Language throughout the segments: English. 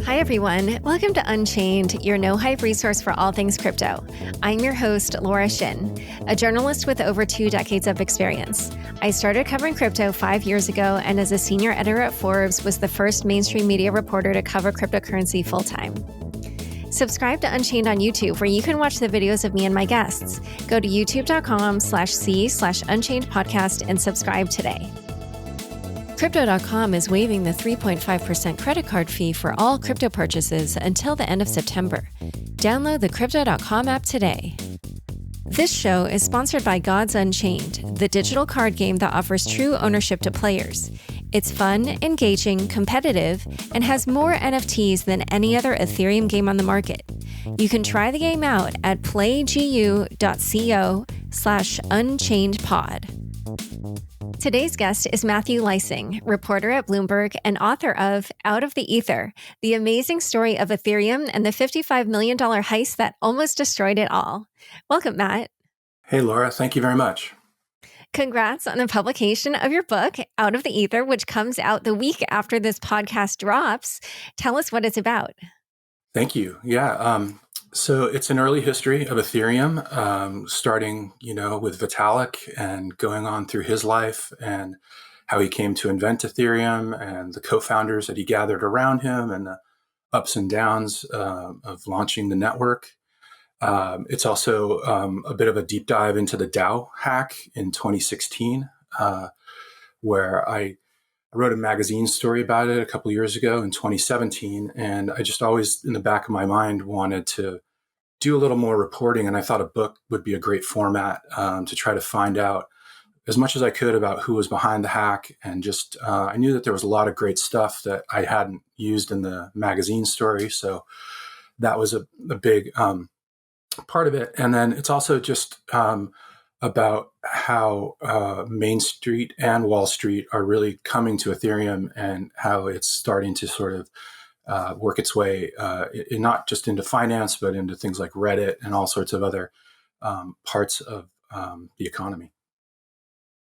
Hi, everyone. Welcome to Unchained, your no-hype resource for all things crypto. I'm your host, Laura Shin, a journalist with over 2 decades of experience. I started covering crypto 5 years ago, and as a senior editor at Forbes, was the first mainstream media reporter to cover cryptocurrency full-time. Subscribe to Unchained on YouTube, where you can watch the videos of me and my guests. Go to youtube.com/c/Unchained podcast and subscribe today. Crypto.com is waiving the 3.5% credit card fee for all crypto purchases until the end of September. Download the Crypto.com app today. This show is sponsored by Gods Unchained, the digital card game that offers true ownership to players. It's fun, engaging, competitive, and has more NFTs than any other Ethereum game on the market. You can try the game out at playgu.co/unchainedpod. Today's guest is Matthew Leising, reporter at Bloomberg and author of Out of the Ether, The Amazing Story of Ethereum and the $55 million heist that almost destroyed it all. Welcome, Matt. Hey, Laura. Thank you very much. Congrats on the publication of your book, Out of the Ether, which comes out the week after this podcast drops. Tell us what it's about. Thank you. Yeah. So it's an early history of Ethereum, starting, with Vitalik and going on through his life and how he came to invent Ethereum and the co-founders that he gathered around him and the ups and downs of launching the network. It's also a bit of a deep dive into the DAO hack in 2016, where I wrote a magazine story about it a couple of years ago in 2017. And I just always, in the back of my mind, wanted to do a little more reporting. And I thought a book would be a great format to try to find out as much as I could about who was behind the hack. And just, I knew that there was a lot of great stuff that I hadn't used in the magazine story. So that was a big part of it. And then it's also just about how Main Street and Wall Street are really coming to Ethereum and how it's starting to sort of work its way not just into finance, but into things like Reddit and all sorts of other parts of the economy.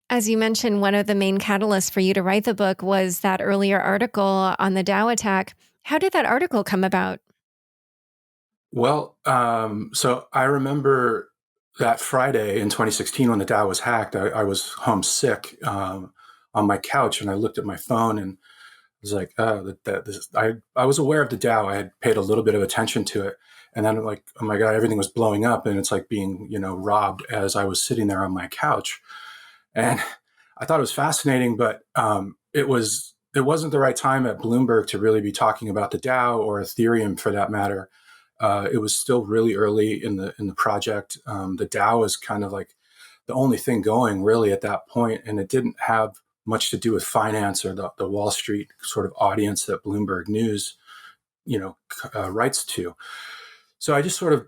As you mentioned, one of the main catalysts for you to write the book was that earlier article on the DAO attack. How did that article come about? Well, so I remember that Friday in 2016 when the DAO was hacked, I was homesick on my couch and I looked at my phone and was like, I was aware of the DAO. I had paid a little bit of attention to it. And then like, oh my God, everything was blowing up and it's like being, robbed as I was sitting there on my couch. And I thought it was fascinating, but it wasn't the right time at Bloomberg to really be talking about the DAO or Ethereum for that matter. It was still really early in the project. The DAO is kind of like the only thing going really at that point, and it didn't have much to do with finance or the Wall Street sort of audience that Bloomberg News, writes to. So I just sort of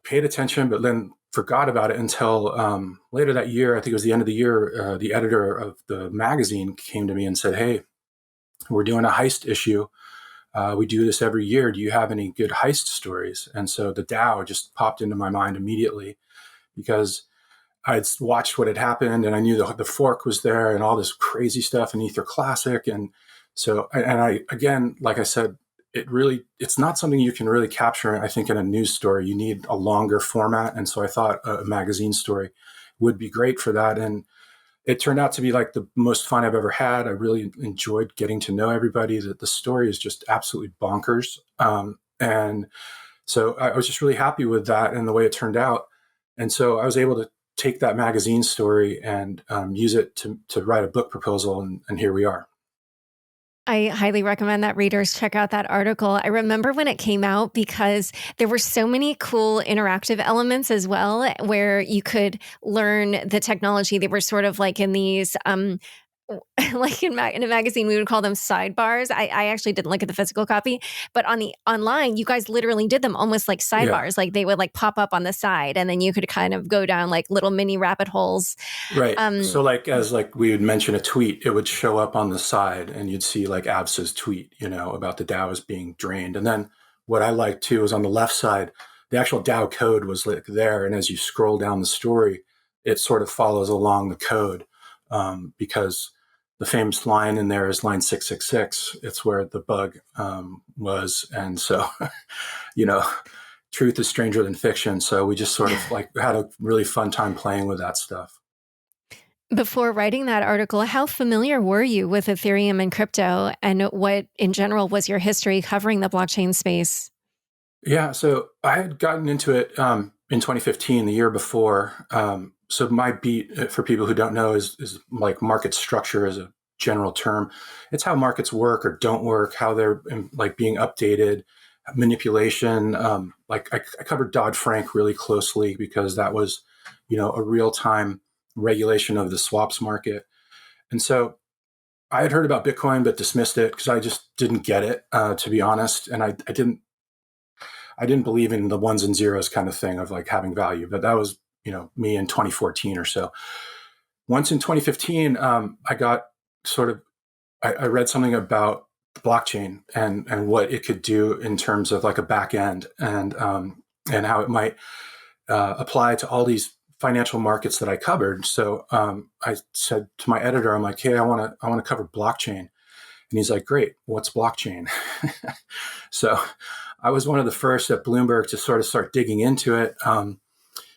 paid attention, but then forgot about it until later that year. I think it was the end of the year. The editor of the magazine came to me and said, "Hey, we're doing a heist issue. We do this every year. Do you have any good heist stories?" And so the DAO just popped into my mind immediately because I'd watched what had happened and I knew the fork was there and all this crazy stuff in Ether Classic. And so, again, like I said, it's not something you can really capture, I think, in a news story. You need a longer format. And so I thought a magazine story would be great for that. And it turned out to be like the most fun I've ever had. I really enjoyed getting to know everybody. That the story is just absolutely bonkers. And so I was just really happy with that and the way it turned out. And so I was able to take that magazine story and use it to write a book proposal. And here we are. I highly recommend that readers check out that article. I remember when it came out because there were so many cool interactive elements as well, where you could learn the technology. They were sort of like in these like in a magazine, we would call them sidebars. I actually didn't look at the physical copy, but on the online, you guys literally did them almost like sidebars. Yeah. Like they would like pop up on the side, and then you could kind of go down like little mini rabbit holes. Right. So like as like we would mention a tweet, it would show up on the side, and you'd see like Absa's tweet, about the DAOs being drained. And then what I liked too is on the left side, the actual DAO code was like there, and as you scroll down the story, it sort of follows along the code because the famous line in there is line 666. It's where the bug was. And so, truth is stranger than fiction. So we just sort of had a really fun time playing with that stuff. Before writing that article, how familiar were you with Ethereum and crypto, and what in general was your history covering the blockchain space? Yeah, so I had gotten into it in 2015, the year before. So my beat, for people who don't know, is like market structure as a general term. It's how markets work or don't work, how they're being updated, manipulation. I covered Dodd-Frank really closely because that was, a real-time regulation of the swaps market. And so I had heard about Bitcoin, but dismissed it because I just didn't get it, to be honest. And I didn't believe in the ones and zeros kind of thing of having value, but that was, me in 2014 or so. Once in 2015, I got I read something about the blockchain and what it could do in terms of a back end and how it might apply to all these financial markets that I covered. So I said to my editor, I'm like, hey, I want to cover blockchain. And he's like, great, what's blockchain? So I was one of the first at Bloomberg to sort of start digging into it.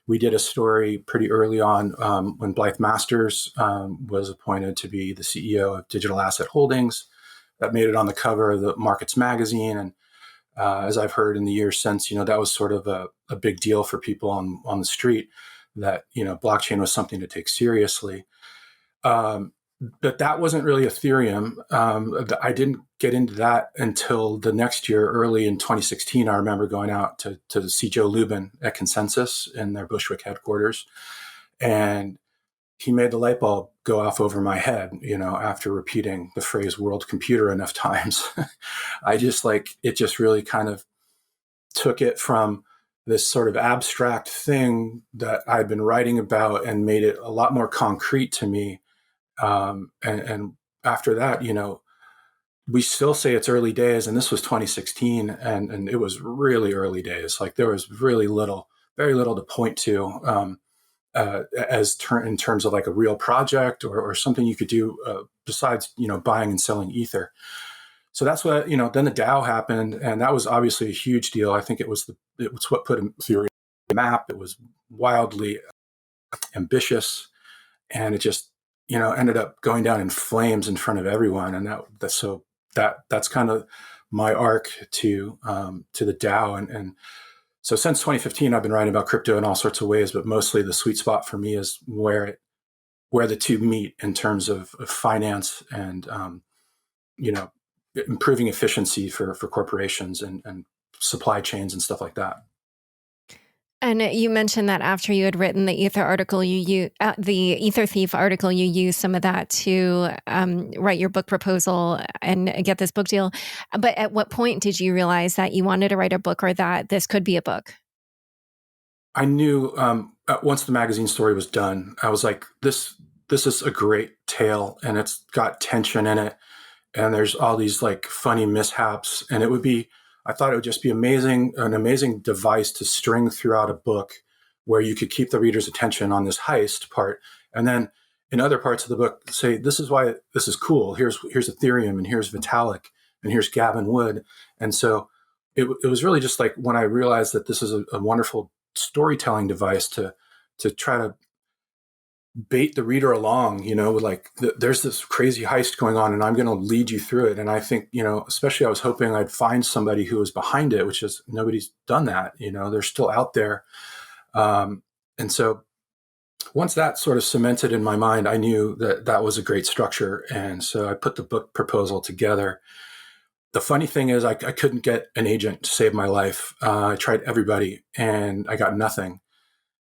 We did a story pretty early on when Blythe Masters was appointed to be the CEO of Digital Asset Holdings. That made it on the cover of the Markets magazine. And as I've heard in the years since, that was sort of a big deal for people on the street that, blockchain was something to take seriously. But that wasn't really Ethereum. I didn't get into that until the next year, early in 2016. I remember going out to see Joe Lubin at Consensus in their Bushwick headquarters. And he made the light bulb go off over my head, after repeating the phrase world computer enough times. I just it just really kind of took it from this sort of abstract thing that I'd been writing about and made it a lot more concrete to me. And after that, we still say it's early days, and this was 2016, and it was really early days. There was really very little to point to in terms of a real project or something you could do besides buying and selling ether. So that's what then the DAO happened, and that was obviously a huge deal. I think it was what put Ethereum on the map. It was wildly ambitious, and it just ended up going down in flames in front of everyone. And that's kind of my arc to the DAO. And so since 2015, I've been writing about crypto in all sorts of ways, but mostly the sweet spot for me is where the two meet in terms of finance and, improving efficiency for corporations and supply chains and stuff like that. And you mentioned that after you had written the Ether article, the Ether Thief article, you used some of that to write your book proposal and get this book deal. But at what point did you realize that you wanted to write a book or that this could be a book? I knew once the magazine story was done, I was like, this is a great tale, and it's got tension in it, and there's all these funny mishaps, and I thought it would just be an amazing device to string throughout a book where you could keep the reader's attention on this heist part. And then in other parts of the book, say, this is why this is cool. Here's Ethereum, and here's Vitalik, and here's Gavin Wood. And so it was really just when I realized that this is a wonderful storytelling device to try to bait the reader along, there's this crazy heist going on and I'm going to lead you through it. And I think, especially I was hoping I'd find somebody who was behind it, which is nobody's done that, they're still out there. And so once that sort of cemented in my mind, I knew that was a great structure. And so I put the book proposal together. The funny thing is I couldn't get an agent to save my life. I tried everybody and I got nothing,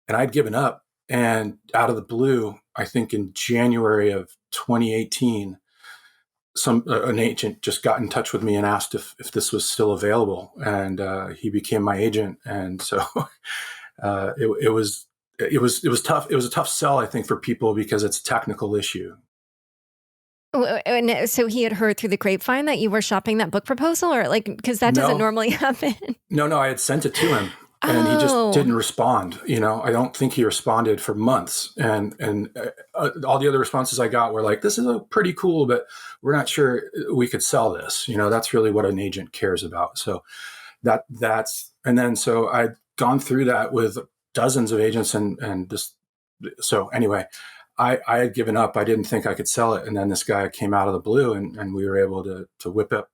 and I'd given up. And out of the blue, I think in January of 2018, an agent just got in touch with me and asked if this was still available, and he became my agent. And so it was tough. It was a tough sell, I think, for people because it's a technical issue. And so he had heard through the grapevine that you were shopping that book proposal, or because that doesn't normally happen. No, I had sent it to him. and he just Oh, didn't respond. I don't think he responded for months. And all the other responses I got were like, "This is pretty cool, but we're not sure we could sell this." That's really what an agent cares about. So and then so I'd gone through that with dozens of agents, and just so anyway, I had given up. I didn't think I could sell it, and then this guy came out of the blue, and we were able to whip up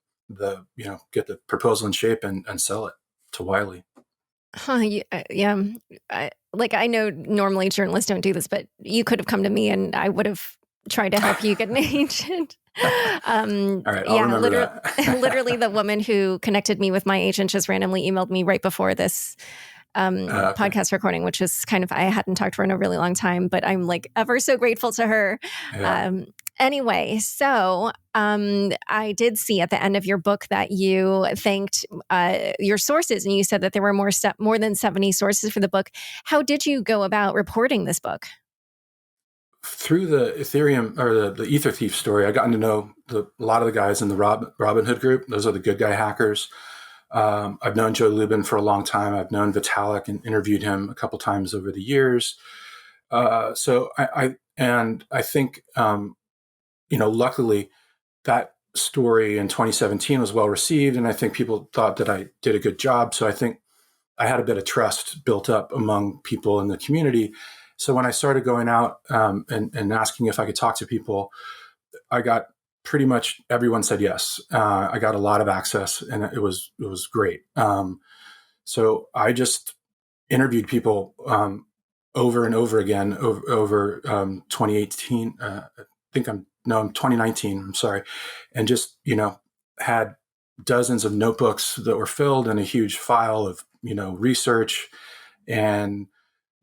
get the proposal in shape and sell it to Wiley. huh, yeah. I know normally journalists don't do this, but you could have come to me and I would have tried to help you get an agent. All right, I'll Yeah, remember that. literally the woman who connected me with my agent just randomly emailed me right before this Okay. podcast recording, which is kind of, I hadn't talked to her in a really long time, but I'm like ever so grateful to her. Yeah. Anyway, so I did see at the end of your book that you thanked your sources, and you said that there were more than 70 sources for the book. How did you go about reporting this book? Through the Ethereum or the Ether Thief story, I gotten to know a lot of the guys in the Robinhood group. Those are the good guy hackers. I've known Joe Lubin for a long time. I've known Vitalik and interviewed him a couple times over the years. So I think, luckily that story in 2017 was well received. And I think people thought that I did a good job. So I think I had a bit of trust built up among people in the community. So when I started going out and asking if I could talk to people, I got pretty much everyone said yes. I got a lot of access, and it was great. So I just interviewed people over and over again over 2018. I'm 2019. I'm sorry, and just had dozens of notebooks that were filled and a huge file of research. And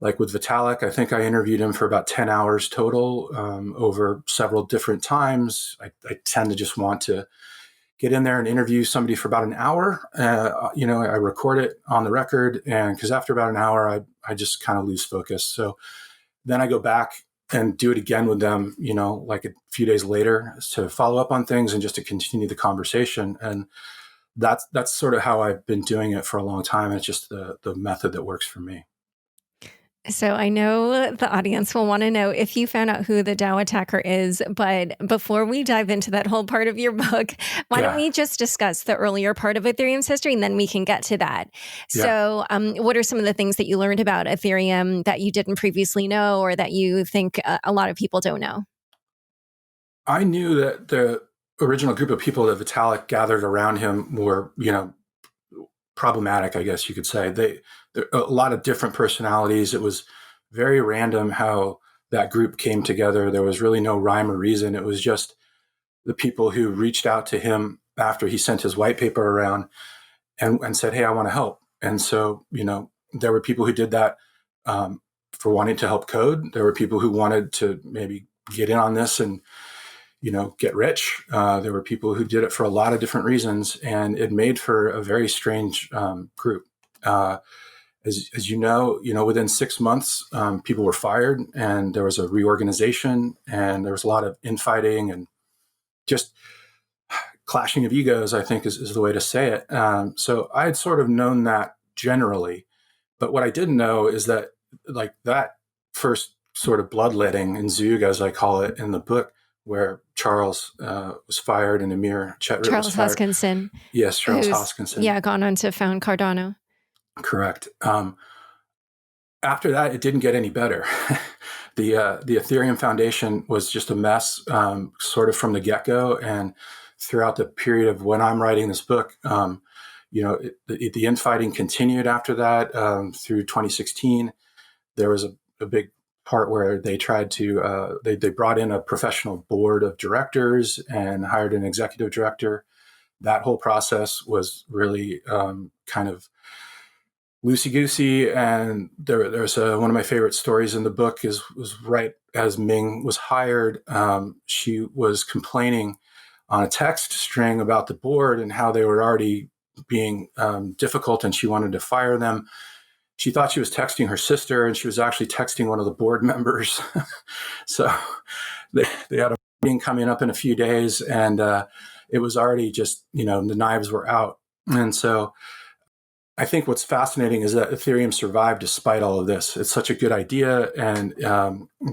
like with Vitalik, I think I interviewed him for about 10 hours total over several different times. I tend to just want to get in there and interview somebody for about an hour. I record it on the record, and because after about an hour, I just kind of lose focus. So then I go back and do it again with them, like a few days later to follow up on things and just to continue the conversation. And that's sort of how I've been doing it for a long time. It's just the method that works for me. So I know the audience will want to know if you found out who the DAO attacker is, but before we dive into that whole part of your book, why don't Yeah. we just discuss the earlier part of Ethereum's history, and then we can get to that. Yeah. So what are some of the things that you learned about Ethereum that you didn't previously know, or that you think a lot of people don't know? I knew that the original group of people that Vitalik gathered around him were, problematic, I guess you could say. There a lot of different personalities. It was very random how that group came together. There was really no rhyme or reason. It was just the people who reached out to him after he sent his white paper around and said, "Hey, I want to help." And so, there were people who did that for wanting to help code. There were people who wanted to maybe get in on this and get rich. There were people who did it for a lot of different reasons, and it made for a very strange group. As you know, within 6 months, people were fired, and there was a reorganization, and there was a lot of infighting and just clashing of egos, I think is the way to say it. So I had sort of known that generally, but what I didn't know is that like that first sort of bloodletting in Zug, as I call it in the book, where Charles was fired and Amir Chetrit Charles was fired. Hoskinson. Yes, Charles Who's, Hoskinson. yeah, gone on to found Cardano. Correct. After that, it didn't get any better. The Ethereum Foundation was just a mess, sort of from the get-go, and throughout the period of when I'm writing this book, the infighting continued after that through 2016. There was a big part where they tried to they brought in a professional board of directors and hired an executive director. That whole process was really kind of loosey-goosey, and there's one of my favorite stories in the book was right as Ming was hired. She was complaining on a text string about the board and how they were already being difficult, and she wanted to fire them. She thought she was texting her sister, and she was actually texting one of the board members. So they had a meeting coming up in a few days, and it was already just, the knives were out. And so I think what's fascinating is that Ethereum survived despite all of this. It's such a good idea, and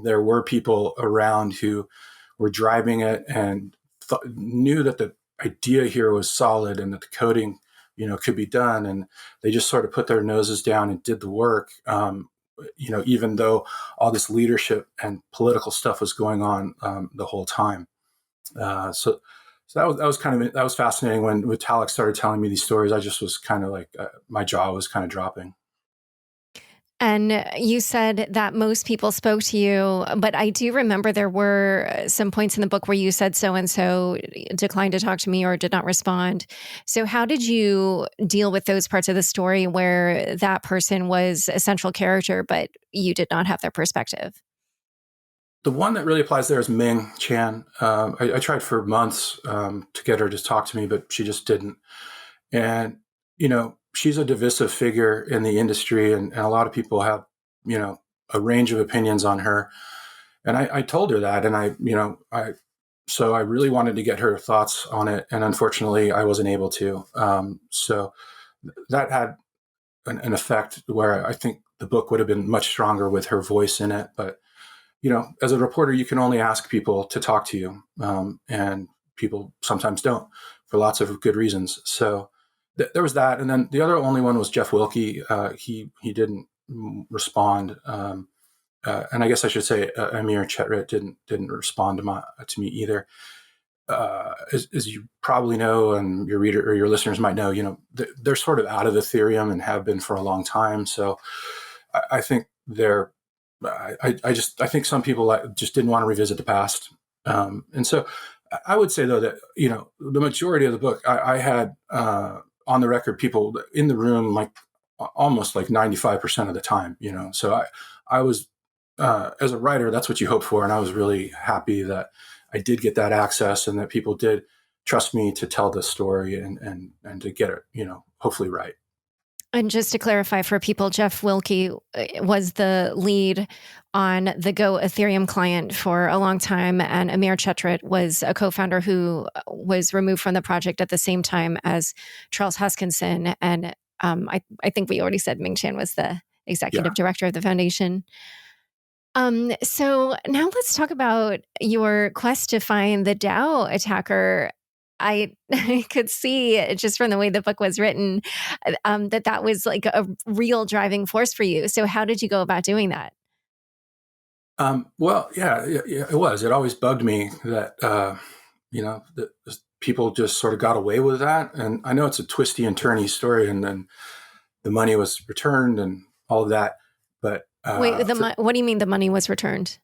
there were people around who were driving it and knew that the idea here was solid and that the coding, could be done, and they just sort of put their noses down and did the work. Even though all this leadership and political stuff was going on the whole time. So that was fascinating. When Vitalik started telling me these stories, I just was kind of like my jaw was kind of dropping. And you said that most people spoke to you, but I do remember there were some points in the book where you said so-and-so declined to talk to me or did not respond. So how did you deal with those parts of the story where that person was a central character, but you did not have their perspective? The one that really applies there is Ming Chan. I tried for months to get her to talk to me, but she just didn't. And, she's a divisive figure in the industry, and a lot of people have, a range of opinions on her. And I told her that, and so I really wanted to get her thoughts on it. And unfortunately, I wasn't able to. So that had an effect where I think the book would have been much stronger with her voice in it. But, as a reporter, you can only ask people to talk to you. And people sometimes don't for lots of good reasons. So there was that. And then the only one was Jeff Wilkie. He didn't respond. And I guess I should say Amir Chetrit didn't respond to me either. As you probably know, and your reader or your listeners might know, they're sort of out of Ethereum and have been for a long time. So I think I think some people just didn't want to revisit the past. And so I would say, though, that, the majority of the book, I had on the record people in the room, like almost like 95% of the time, So I was, as a writer, that's what you hope for. And I was really happy that I did get that access and that people did trust me to tell the story and to get it, hopefully right. And just to clarify for people, Jeff Wilkie was the lead on the Go Ethereum client for a long time, and Amir Chetrit was a co-founder who was removed from the project at the same time as Charles Huskinson. And I think we already said Ming Chan was the executive director of the foundation. So now let's talk about your quest to find the DAO attacker. I could see just from the way the book was written that was like a real driving force for you. So how did you go about doing that? Well, yeah, it was. It always bugged me that, that people just sort of got away with that. And I know it's a twisty and turny story, and then the money was returned and all of that. But wait, what do you mean the money was returned?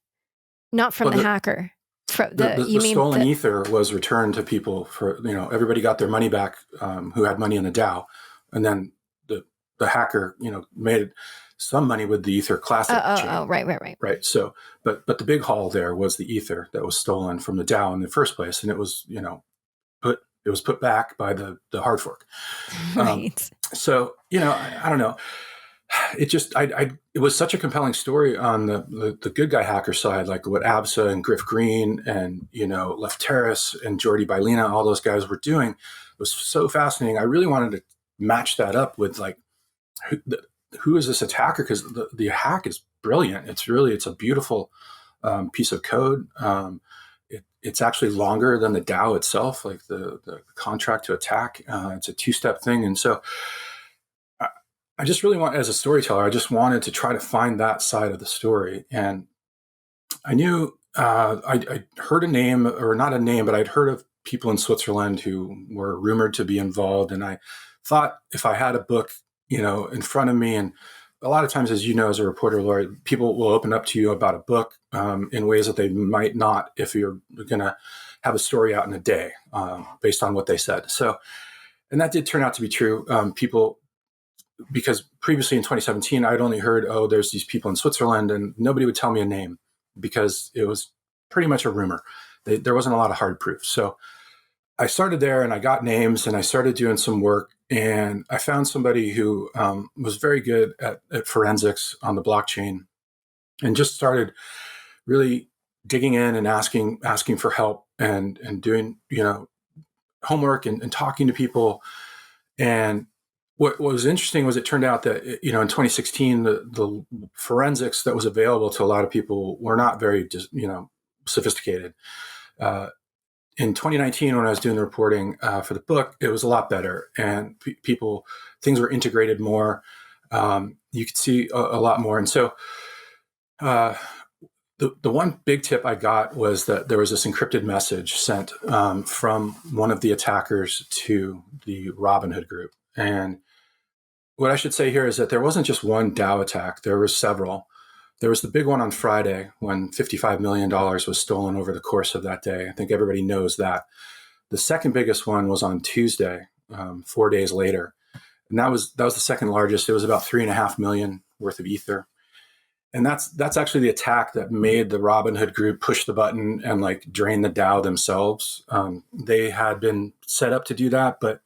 Not from the hacker. The stolen ether was returned to people for, everybody got their money back who had money in the DAO. And then the hacker, made some money with the Ether Classic chain. Oh, right. Right. So, but the big haul there was the ether that was stolen from the DAO in the first place. And it was, put back by the hard fork. Right. So, I don't know. It just, it was such a compelling story on the good guy hacker side, like what Absa and Griff Green and, Lefteris and Jordi Bailina, all those guys were doing. It was so fascinating. I really wanted to match that up with like, who is this attacker? Because the hack is brilliant. It's a beautiful piece of code. It's actually longer than the DAO itself, like the contract to attack. It's a two-step thing. And so I just really as a storyteller, I just wanted to try to find that side of the story. And I knew I heard a name, or not a name, but I'd heard of people in Switzerland who were rumored to be involved. And I thought if I had a book, in front of me, and a lot of times, as you know, as a reporter, Laura, people will open up to you about a book in ways that they might not if you're going to have a story out in a day based on what they said. So, and that did turn out to be true. Because previously in 2017, I'd only heard, there's these people in Switzerland, and nobody would tell me a name because it was pretty much a rumor. There wasn't a lot of hard proof. So I started there and I got names and I started doing some work, and I found somebody who was very good at forensics on the blockchain, and just started really digging in and asking for help and doing, homework and talking to people. And what was interesting was it turned out that, in 2016, the forensics that was available to a lot of people were not very, sophisticated. In 2019, when I was doing the reporting for the book, it was a lot better, and things were integrated more. You could see a lot more. And so the one big tip I got was that there was this encrypted message sent from one of the attackers to the Robinhood group. And what I should say here is that there wasn't just one DAO attack. There were several. There was the big one on Friday when $55 million was stolen over the course of that day. I think everybody knows that. The second biggest one was on Tuesday, 4 days later. And that was the second largest. It was about 3.5 million worth of Ether. And that's actually the attack that made the Robinhood group push the button and drain the DAO themselves. They had been set up to do that, but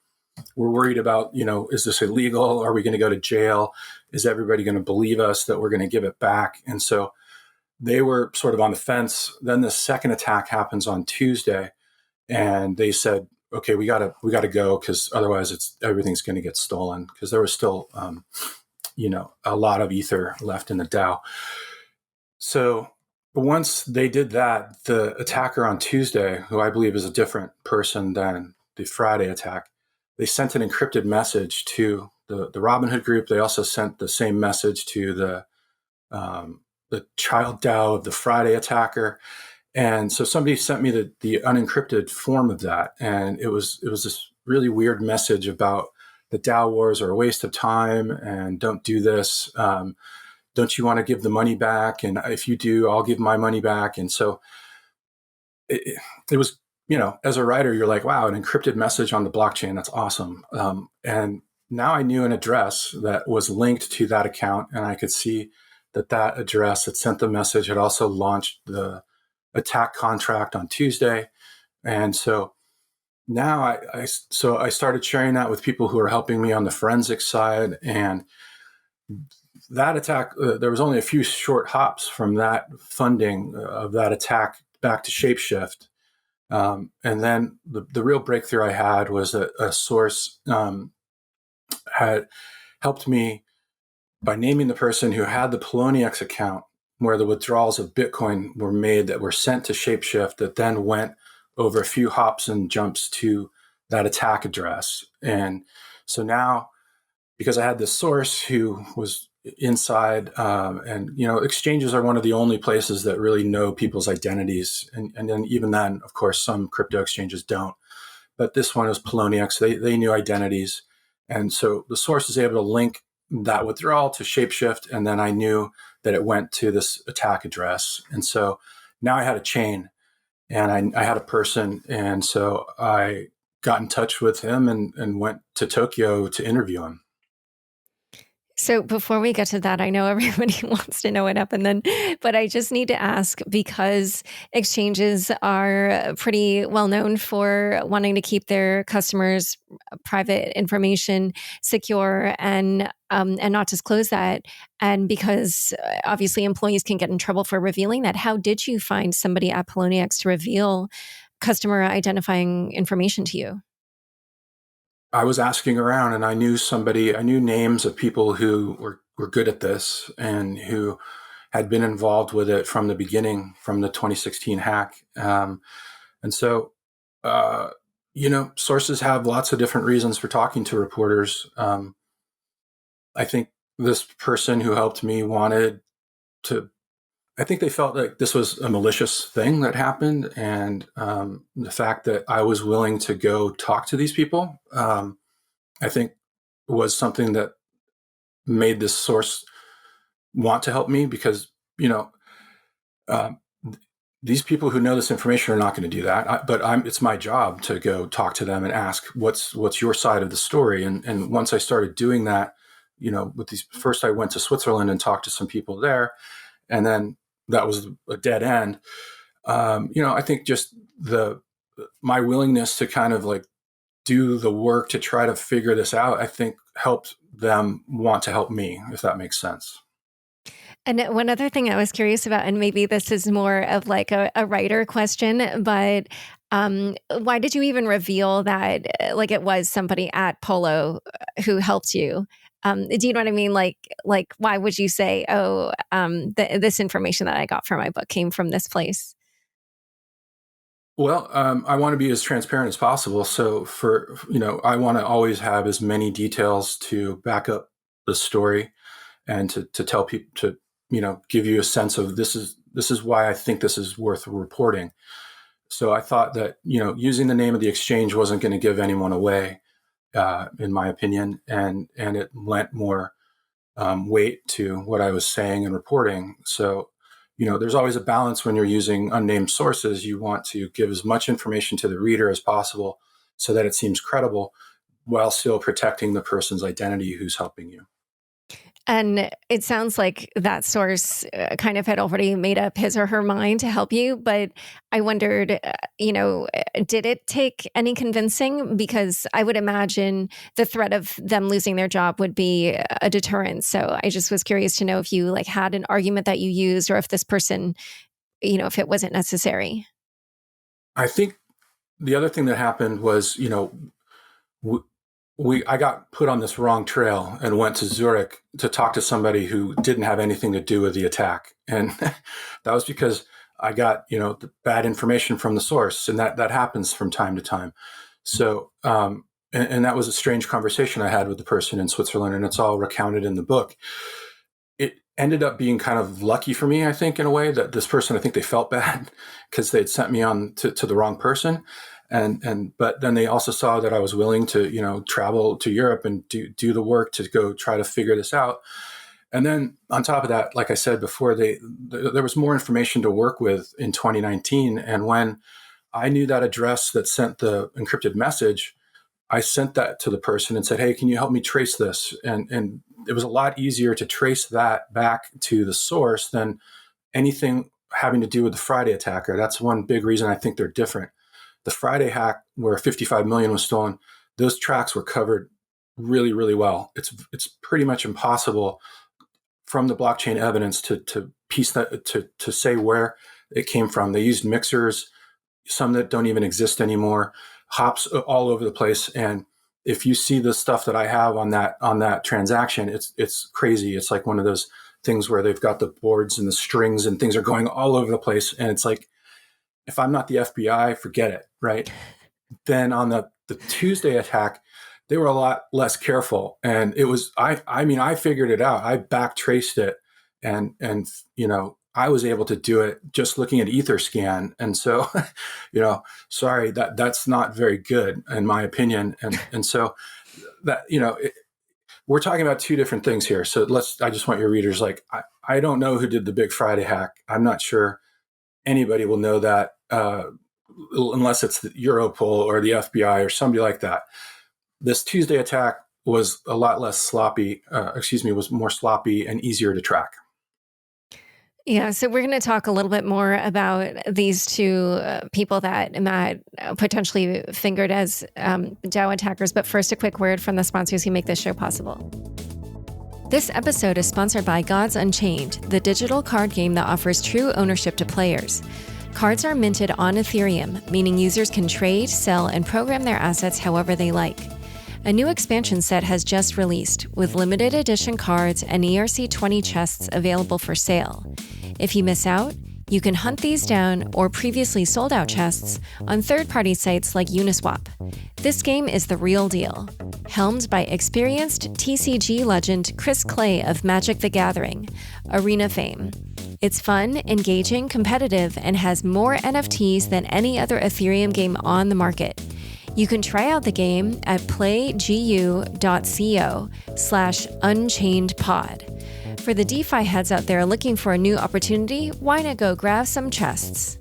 we're worried about, is this illegal? Are we going to go to jail? Is everybody going to believe us that we're going to give it back? And so they were sort of on the fence. Then the second attack happens on Tuesday, and they said, okay, we gotta go, because otherwise everything's going to get stolen, because there was still, a lot of Ether left in the DAO. So once they did that, the attacker on Tuesday, who I believe is a different person than the Friday attack, they sent an encrypted message to the Robinhood group. They also sent the same message to the child DAO of the Friday attacker. And so somebody sent me the unencrypted form of that. And it was this really weird message about the DAO wars are a waste of time and don't do this. Don't you want to give the money back? And if you do, I'll give my money back. And so it was, as a writer, you're like, wow, an encrypted message on the blockchain. That's awesome. And now I knew an address that was linked to that account, and I could see that address that sent the message had also launched the attack contract on Tuesday. And so now I started sharing that with people who are helping me on the forensic side. And that attack, there was only a few short hops from that funding of that attack back to Shapeshift. And then the real breakthrough I had was that a source had helped me by naming the person who had the Poloniex account where the withdrawals of Bitcoin were made that were sent to Shapeshift, that then went over a few hops and jumps to that attack address. And so now, because I had this source who was inside, and exchanges are one of the only places that really know people's identities, and then even then, of course, some crypto exchanges don't, but this one was Poloniex. They knew identities, and so the source is able to link that withdrawal to Shapeshift, and then I knew that it went to this attack address. And so now I had a chain, and I had a person, and so I got in touch with him and went to Tokyo to interview him. So before we get to that, I know everybody wants to know what happened then, but I just need to ask, because exchanges are pretty well known for wanting to keep their customers' private information secure and not disclose that, and because obviously employees can get in trouble for revealing that. How did you find somebody at Poloniex to reveal customer identifying information to you? I was asking around, and I knew names of people who were good at this and who had been involved with it from the beginning, from the 2016 hack. And so, sources have lots of different reasons for talking to reporters. I think this person who helped me I think they felt like this was a malicious thing that happened. And the fact that I was willing to go talk to these people, I think was something that made this source want to help me, because, these people who know this information are not going to do that. But it's my job to go talk to them and ask, what's your side of the story? And once I started doing that, with these, first I went to Switzerland and talked to some people there, and then that was a dead end. I think just my willingness to kind of do the work to try to figure this out, I think helped them want to help me, if that makes sense. And one other thing I was curious about, and maybe this is more of a writer question, but Why did you even reveal that, like, it was somebody at Polo who helped you? Do you know what I mean? Like, why would you say, oh, this information that I got for my book came from this place? Well, I want to be as transparent as possible. So I want to always have as many details to back up the story and to tell people to, give you a sense of this is why I think this is worth reporting. So I thought that, using the name of the exchange wasn't going to give anyone away, in my opinion, and it lent more weight to what I was saying and reporting. So, there's always a balance when you're using unnamed sources. You want to give as much information to the reader as possible so that it seems credible while still protecting the person's identity who's helping you. And it sounds like that source kind of had already made up his or her mind to help you. But I wondered, did it take any convincing? Because I would imagine the threat of them losing their job would be a deterrent. So I just was curious to know if you had an argument that you used, or if this person, if it wasn't necessary. I think the other thing that happened was, I got put on this wrong trail and went to Zurich to talk to somebody who didn't have anything to do with the attack. And that was because I got, the bad information from the source, and that happens from time to time. So, and that was a strange conversation I had with the person in Switzerland, and it's all recounted in the book. It ended up being kind of lucky for me, I think, in a way, that this person, I think they felt bad because they'd sent me on to the wrong person. But then they also saw that I was willing to, travel to Europe and do the work to go try to figure this out. And then on top of that, like I said before, there was more information to work with in 2019. And when I knew that address that sent the encrypted message, I sent that to the person and said, hey, can you help me trace this? And it was a lot easier to trace that back to the source than anything having to do with the Friday attacker. That's one big reason I think they're different. The Friday hack, where 55 million was stolen, those tracks were covered really, really well. It's pretty much impossible from the blockchain evidence to piece that to say where it came from. They used mixers, some that don't even exist anymore, hops all over the place. And if you see the stuff that I have on that transaction, it's crazy. It's like one of those things where they've got the boards and the strings and things are going all over the place. And it's like, if I'm not the FBI, forget it, right? Then on the Tuesday attack, they were a lot less careful. And it was, I figured it out. I backtraced it and I was able to do it just looking at Etherscan. And so, sorry, that's not very good in my opinion. And so that, we're talking about two different things here. So I just want your readers, I don't know who did the Big Friday hack. I'm not sure anybody will know that unless it's the Europol or the FBI or somebody like that. This Tuesday attack was a lot less sloppy, was more sloppy and easier to track. Yeah, so we're going to talk a little bit more about these two people that Matt potentially fingered as DAO attackers. But first, a quick word from the sponsors who make this show possible. This episode is sponsored by Gods Unchained, the digital card game that offers true ownership to players. Cards are minted on Ethereum, meaning users can trade, sell, and program their assets however they like. A new expansion set has just released, with limited edition cards and ERC-20 chests available for sale. If you miss out, you can hunt these down or previously sold out chests on third-party sites like Uniswap. This game is the real deal. Helmed by experienced TCG legend Chris Clay of Magic the Gathering, Arena fame. It's fun, engaging, competitive, and has more NFTs than any other Ethereum game on the market. You can try out the game at playgu.co/unchainedpod. For the DeFi heads out there looking for a new opportunity, why not go grab some chests?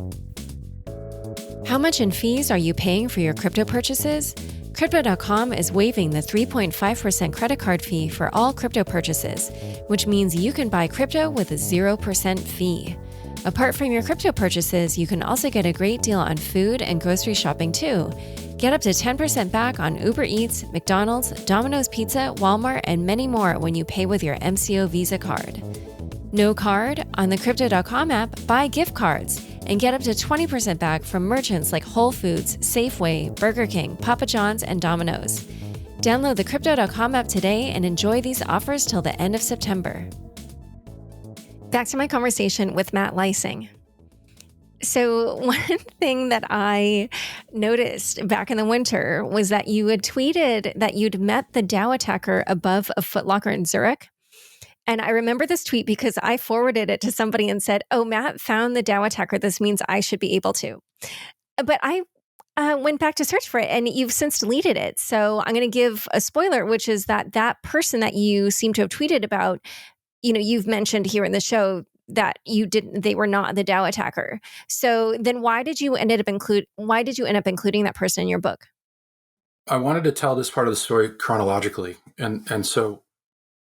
How much in fees are you paying for your crypto purchases? Crypto.com is waiving the 3.5% credit card fee for all crypto purchases, which means you can buy crypto with a 0% fee. Apart from your crypto purchases, you can also get a great deal on food and grocery shopping too. Get up to 10% back on Uber Eats, McDonald's, Domino's Pizza, Walmart, and many more when you pay with your MCO Visa card. No card? On the Crypto.com app, buy gift cards. and get up to 20% back from merchants like Whole Foods, Safeway, Burger King, Papa John's, and Domino's. Download the Crypto.com app today and enjoy these offers till the end of September. Back to my conversation with Matt Leising. So one thing that I noticed back in the winter was that you had tweeted that you'd met the DAO attacker above a Foot Locker in Zurich. And I remember this tweet because I forwarded it to somebody and said, "Oh, Matt found the DAO attacker. This means I should be able to." But I went back to search for it, and you've since deleted it. So I'm going to give a spoiler, which is that person that you seem to have tweeted about, you've mentioned here in the show that they were not the DAO attacker. So then why did you end up including that person in your book? I wanted to tell this part of the story chronologically. And so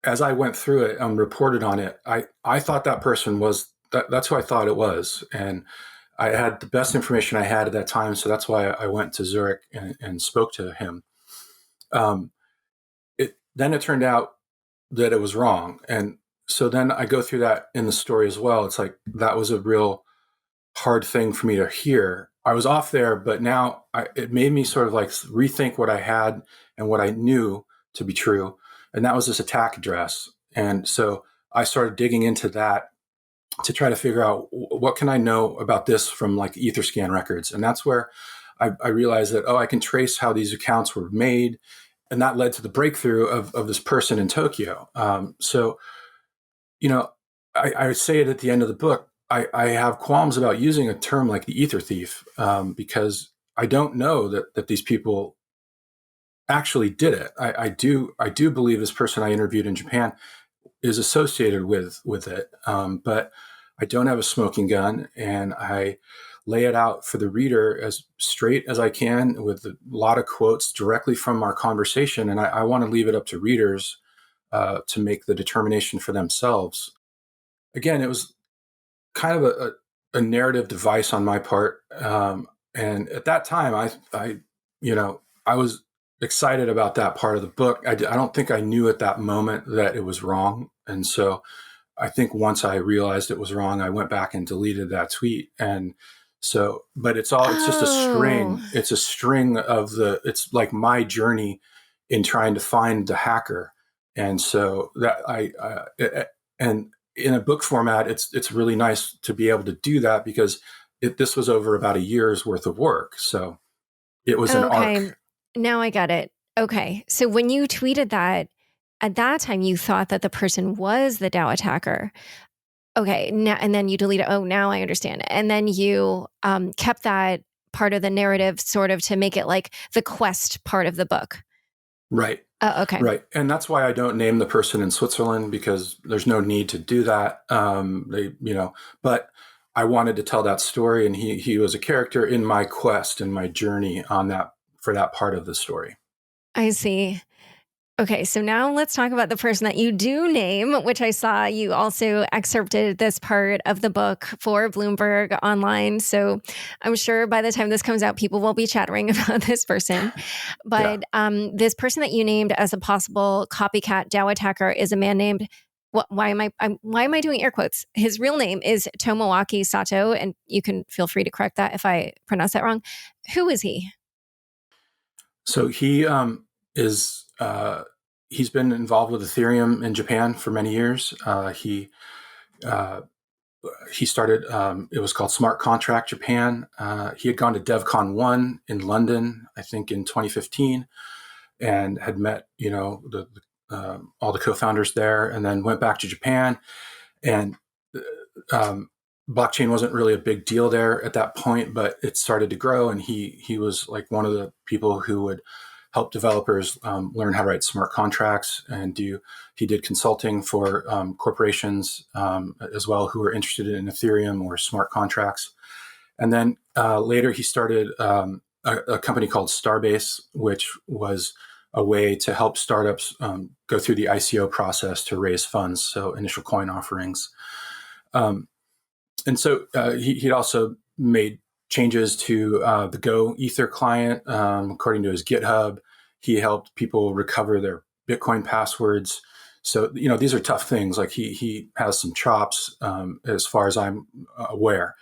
as I went through it and reported on it, I thought that person was, that's who I thought it was. And I had the best information I had at that time. So that's why I went to Zurich and spoke to him. Then it turned out that it was wrong. And so then I go through that in the story as well. It's like, that was a real hard thing for me to hear. I was off there, but now it made me sort of like rethink what I had and what I knew to be true. And that was this attack address. And so I started digging into that to try to figure out what can I know about this from like Etherscan records. And that's where I realized that, I can trace how these accounts were made. And that led to the breakthrough of this person in Tokyo. I say it at the end of the book. I have qualms about using a term like the ether thief because I don't know that these people actually did it. I do believe this person I interviewed in Japan is associated with it, but I don't have a smoking gun, and I lay it out for the reader as straight as I can with a lot of quotes directly from our conversation, and I want to leave it up to readers to make the determination for themselves. Again, it was kind of a narrative device on my part. And at that time, I was excited about that part of the book. I don't think I knew at that moment that it was wrong. And so I think once I realized it was wrong, I went back and deleted that tweet. And so, but it's just a string. It's a string it's like my journey in trying to find the hacker. And so that and in a book format, it's really nice to be able to do that because this was over about a year's worth of work. So it was an arc. Now I got it. Okay. So when you tweeted that, at that time, you thought that the person was the DAO attacker. Okay. Now, and then you delete it. Oh, now I understand. And then you kept that part of the narrative sort of to make it like the quest part of the book. Right. Okay. Right. And that's why I don't name the person in Switzerland, because there's no need to do that. But I wanted to tell that story, and he was a character in my quest and my journey on that, for that part of the story. I see. Okay, so now let's talk about the person that you do name, which I saw you also excerpted this part of the book for Bloomberg online. So I'm sure by the time this comes out, people will be chattering about this person. But this person that you named as a possible copycat DAO attacker is a man named, why am I doing air quotes? His real name is Tomoaki Sato, and you can feel free to correct that if I pronounce that wrong. Who is he? So he is... he's been involved with Ethereum in Japan for many years. He started, it was called Smart Contract Japan. He had gone to DevCon 1 in London, I think in 2015, and had met, all the co-founders there, and then went back to Japan. And blockchain wasn't really a big deal there at that point, but it started to grow. And he was like one of the people who would help developers learn how to write smart contracts, and he did consulting for corporations as well who were interested in Ethereum or smart contracts. And then later he started a company called Starbase, which was a way to help startups go through the ICO process to raise funds, so initial coin offerings. And so he'd also made changes to the Go Ether client. According to his GitHub, he helped people recover their Bitcoin passwords. So, these are tough things. Like he has some chops as far as I'm aware.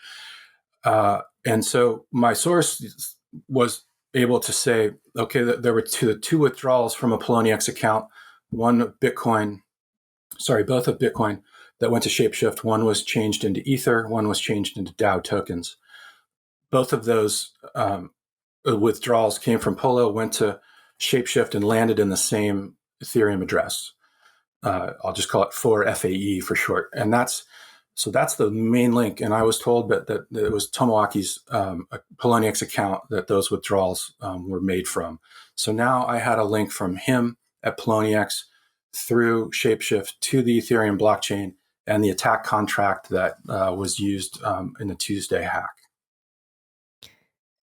And so my source was able to say, okay, there were two withdrawals from a Poloniex account, both of Bitcoin that went to Shapeshift. One was changed into Ether, one was changed into DAO tokens. Both of those withdrawals came from Polo, went to Shapeshift, and landed in the same Ethereum address. I'll just call it 4FAE for short. And that's the main link. And I was told that it was Tomoaki's Poloniex account that those withdrawals were made from. So now I had a link from him at Poloniex through Shapeshift to the Ethereum blockchain and the attack contract that was used in the Tuesday hack.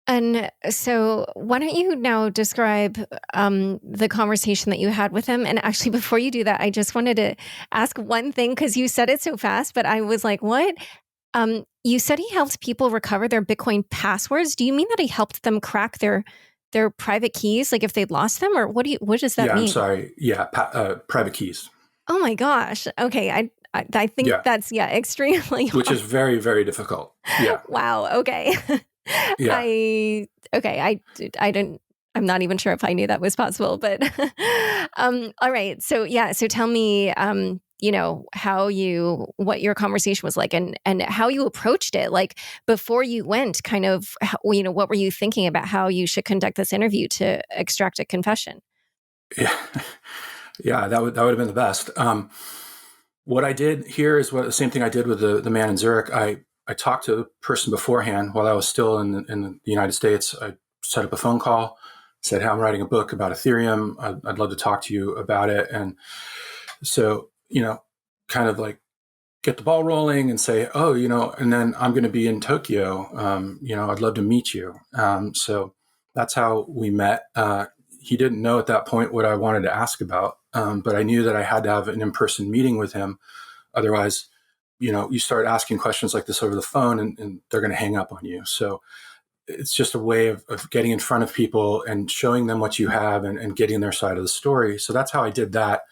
And so why don't you now describe the conversation that you had with him? And actually, before you do that, I just wanted to ask one thing, because you said it so fast, but I was like, what? You said he helped people recover their Bitcoin passwords. Do you mean that he helped them crack their private keys, like if they'd lost them? Or what does that mean? Yeah, I'm sorry. Yeah, private keys. Oh my gosh. Okay. I think that's, extremely hard. Which is very, very difficult. Yeah. Wow. Okay. Yeah. I'm not even sure if I knew that was possible, but all right. So tell me, what your conversation was like and how you approached it. Like before you went, kind of, what were you thinking about how you should conduct this interview to extract a confession? Yeah. Yeah, that would have been the best. What I did here is the same thing I did with the man in Zurich. I talked to the person beforehand while I was still in the United States. I set up a phone call, said, hey, I'm writing a book about Ethereum. I'd love to talk to you about it. And so, kind of like get the ball rolling and say, oh, and then I'm going to be in Tokyo. I'd love to meet you. So that's how we met. He didn't know at that point what I wanted to ask about, but I knew that I had to have an in-person meeting with him. Otherwise, you start asking questions like this over the phone and they're going to hang up on you. So it's just a way of getting in front of people and showing them what you have and getting their side of the story. So that's how I did that.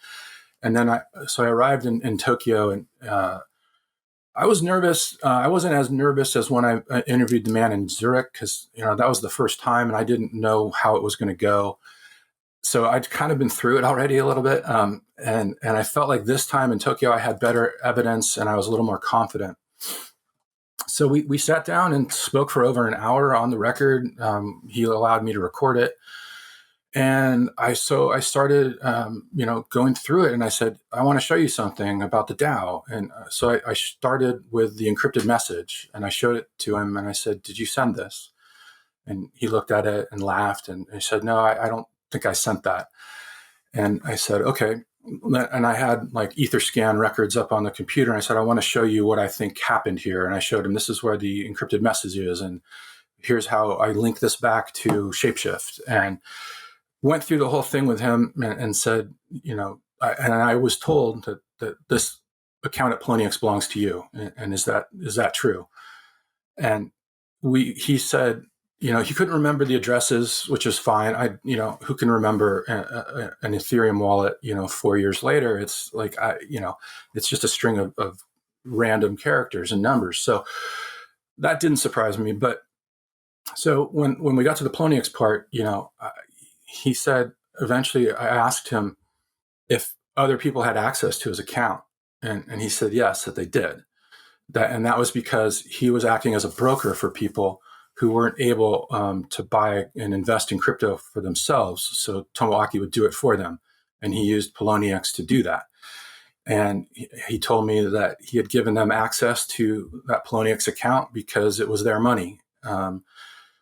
And then I arrived in Tokyo, and I was nervous. I wasn't as nervous as when I interviewed the man in Zurich, because that was the first time and I didn't know how it was going to go. So I'd kind of been through it already a little bit. And I felt like this time in Tokyo, I had better evidence and I was a little more confident. So we sat down and spoke for over an hour on the record. He allowed me to record it. And I started, going through it, and I said, I want to show you something about the DAO. And so I started with the encrypted message, and I showed it to him, and I said, did you send this? And he looked at it and laughed, and he said, no, I don't think I sent that. And I said, okay. And I had like Etherscan records up on the computer. And I said, I want to show you what I think happened here. And I showed him, this is where the encrypted message is. And here's how I link this back to Shapeshift. And went through the whole thing with him and said, and I was told that this account at Poloniex belongs to you. And is that true? And he said, he couldn't remember the addresses, which is fine. Who can remember an Ethereum wallet, 4 years later? It's like, it's just a string of random characters and numbers. So that didn't surprise me. But so when we got to the Poloniex part, he said, eventually I asked him if other people had access to his account. And he said, yes, that they did. That was because he was acting as a broker for people who weren't able to buy and invest in crypto for themselves. So Tomoaki would do it for them. And he used Poloniex to do that. And he told me that he had given them access to that Poloniex account because it was their money.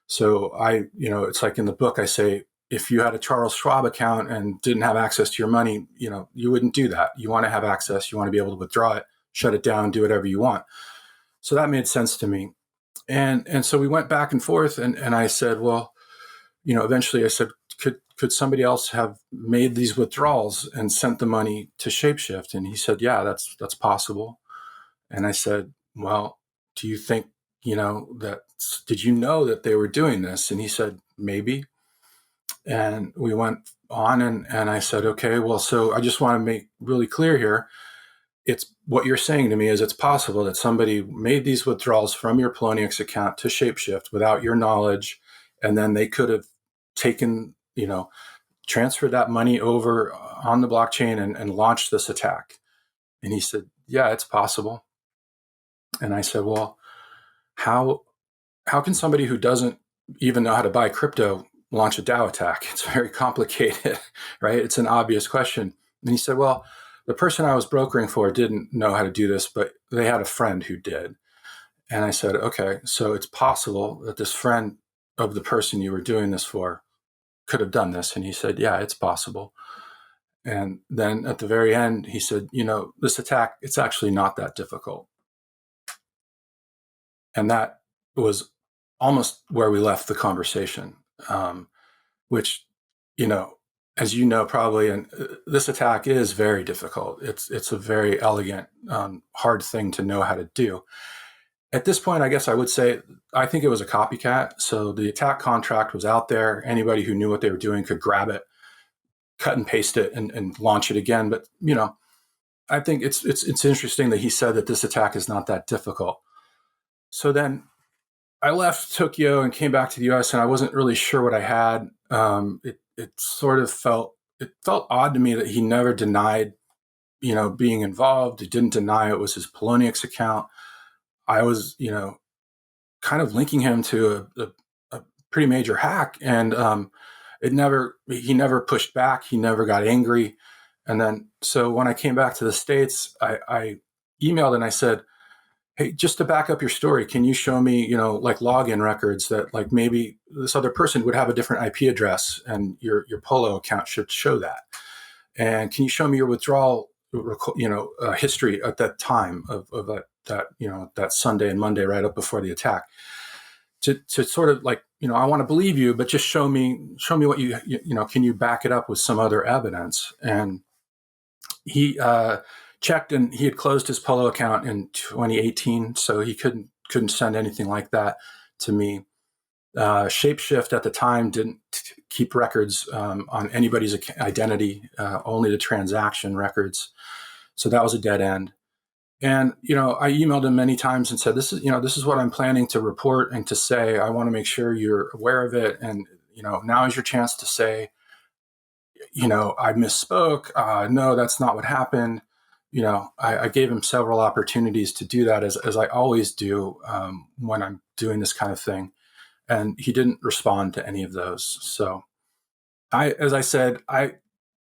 So it's like in the book, I say, if you had a Charles Schwab account and didn't have access to your money, you wouldn't do that. You want to have access. You want to be able to withdraw it, shut it down, do whatever you want. So that made sense to me. And so we went back and forth, and I said, well, eventually I said, could somebody else have made these withdrawals and sent the money to Shapeshift? And he said, yeah, that's possible. And I said, well, do you think, did you know that they were doing this? And he said, maybe. And we went on, and I said, okay, well, so I just want to make really clear here. it's what you're saying to me is it's possible that somebody made these withdrawals from your Poloniex account to Shapeshift without your knowledge, and then they could have taken, transferred that money over on the blockchain and launched this attack. And he said, yeah, it's possible. And I said, well, how can somebody who doesn't even know how to buy crypto launch a DAO attack? It's very complicated, right? It's an obvious question. And he said, well, the person I was brokering for didn't know how to do this, but they had a friend who did. And I said, okay, so it's possible that this friend of the person you were doing this for could have done this. And he said, yeah, it's possible. And then at the very end, he said, this attack, it's actually not that difficult. And that was almost where we left the conversation, which, as you know, probably, and this attack is very difficult. It's a very elegant, hard thing to know how to do. At this point, I guess I would say, I think it was a copycat. So the attack contract was out there. Anybody who knew what they were doing could grab it, cut and paste it, and launch it again. But, I think it's interesting that he said that this attack is not that difficult. So then I left Tokyo and came back to the US, and I wasn't really sure what I had. It sort of felt odd to me that he never denied, being involved. He didn't deny it was his Poloniex account. I was, kind of linking him to a pretty major hack, and he never pushed back. He never got angry. And then, so when I came back to the States, I emailed and I said, hey, just to back up your story, can you show me, like login records that like maybe this other person would have a different IP address and your Polo account should show that. And can you show me your withdrawal, history at that time of that Sunday and Monday right up before the attack, to sort of like, I want to believe you, but just show me what can you back it up with some other evidence? And he checked, and he had closed his Polo account in 2018, so he couldn't send anything like that to me. Shapeshift at the time didn't keep records on anybody's identity, only the transaction records. So that was a dead end. And, I emailed him many times and said, this is what I'm planning to report and to say. I want to make sure you're aware of it. And, now is your chance to say, I misspoke. No, that's not what happened. I gave him several opportunities to do that, as I always do when I'm doing this kind of thing. And he didn't respond to any of those. So as I said, I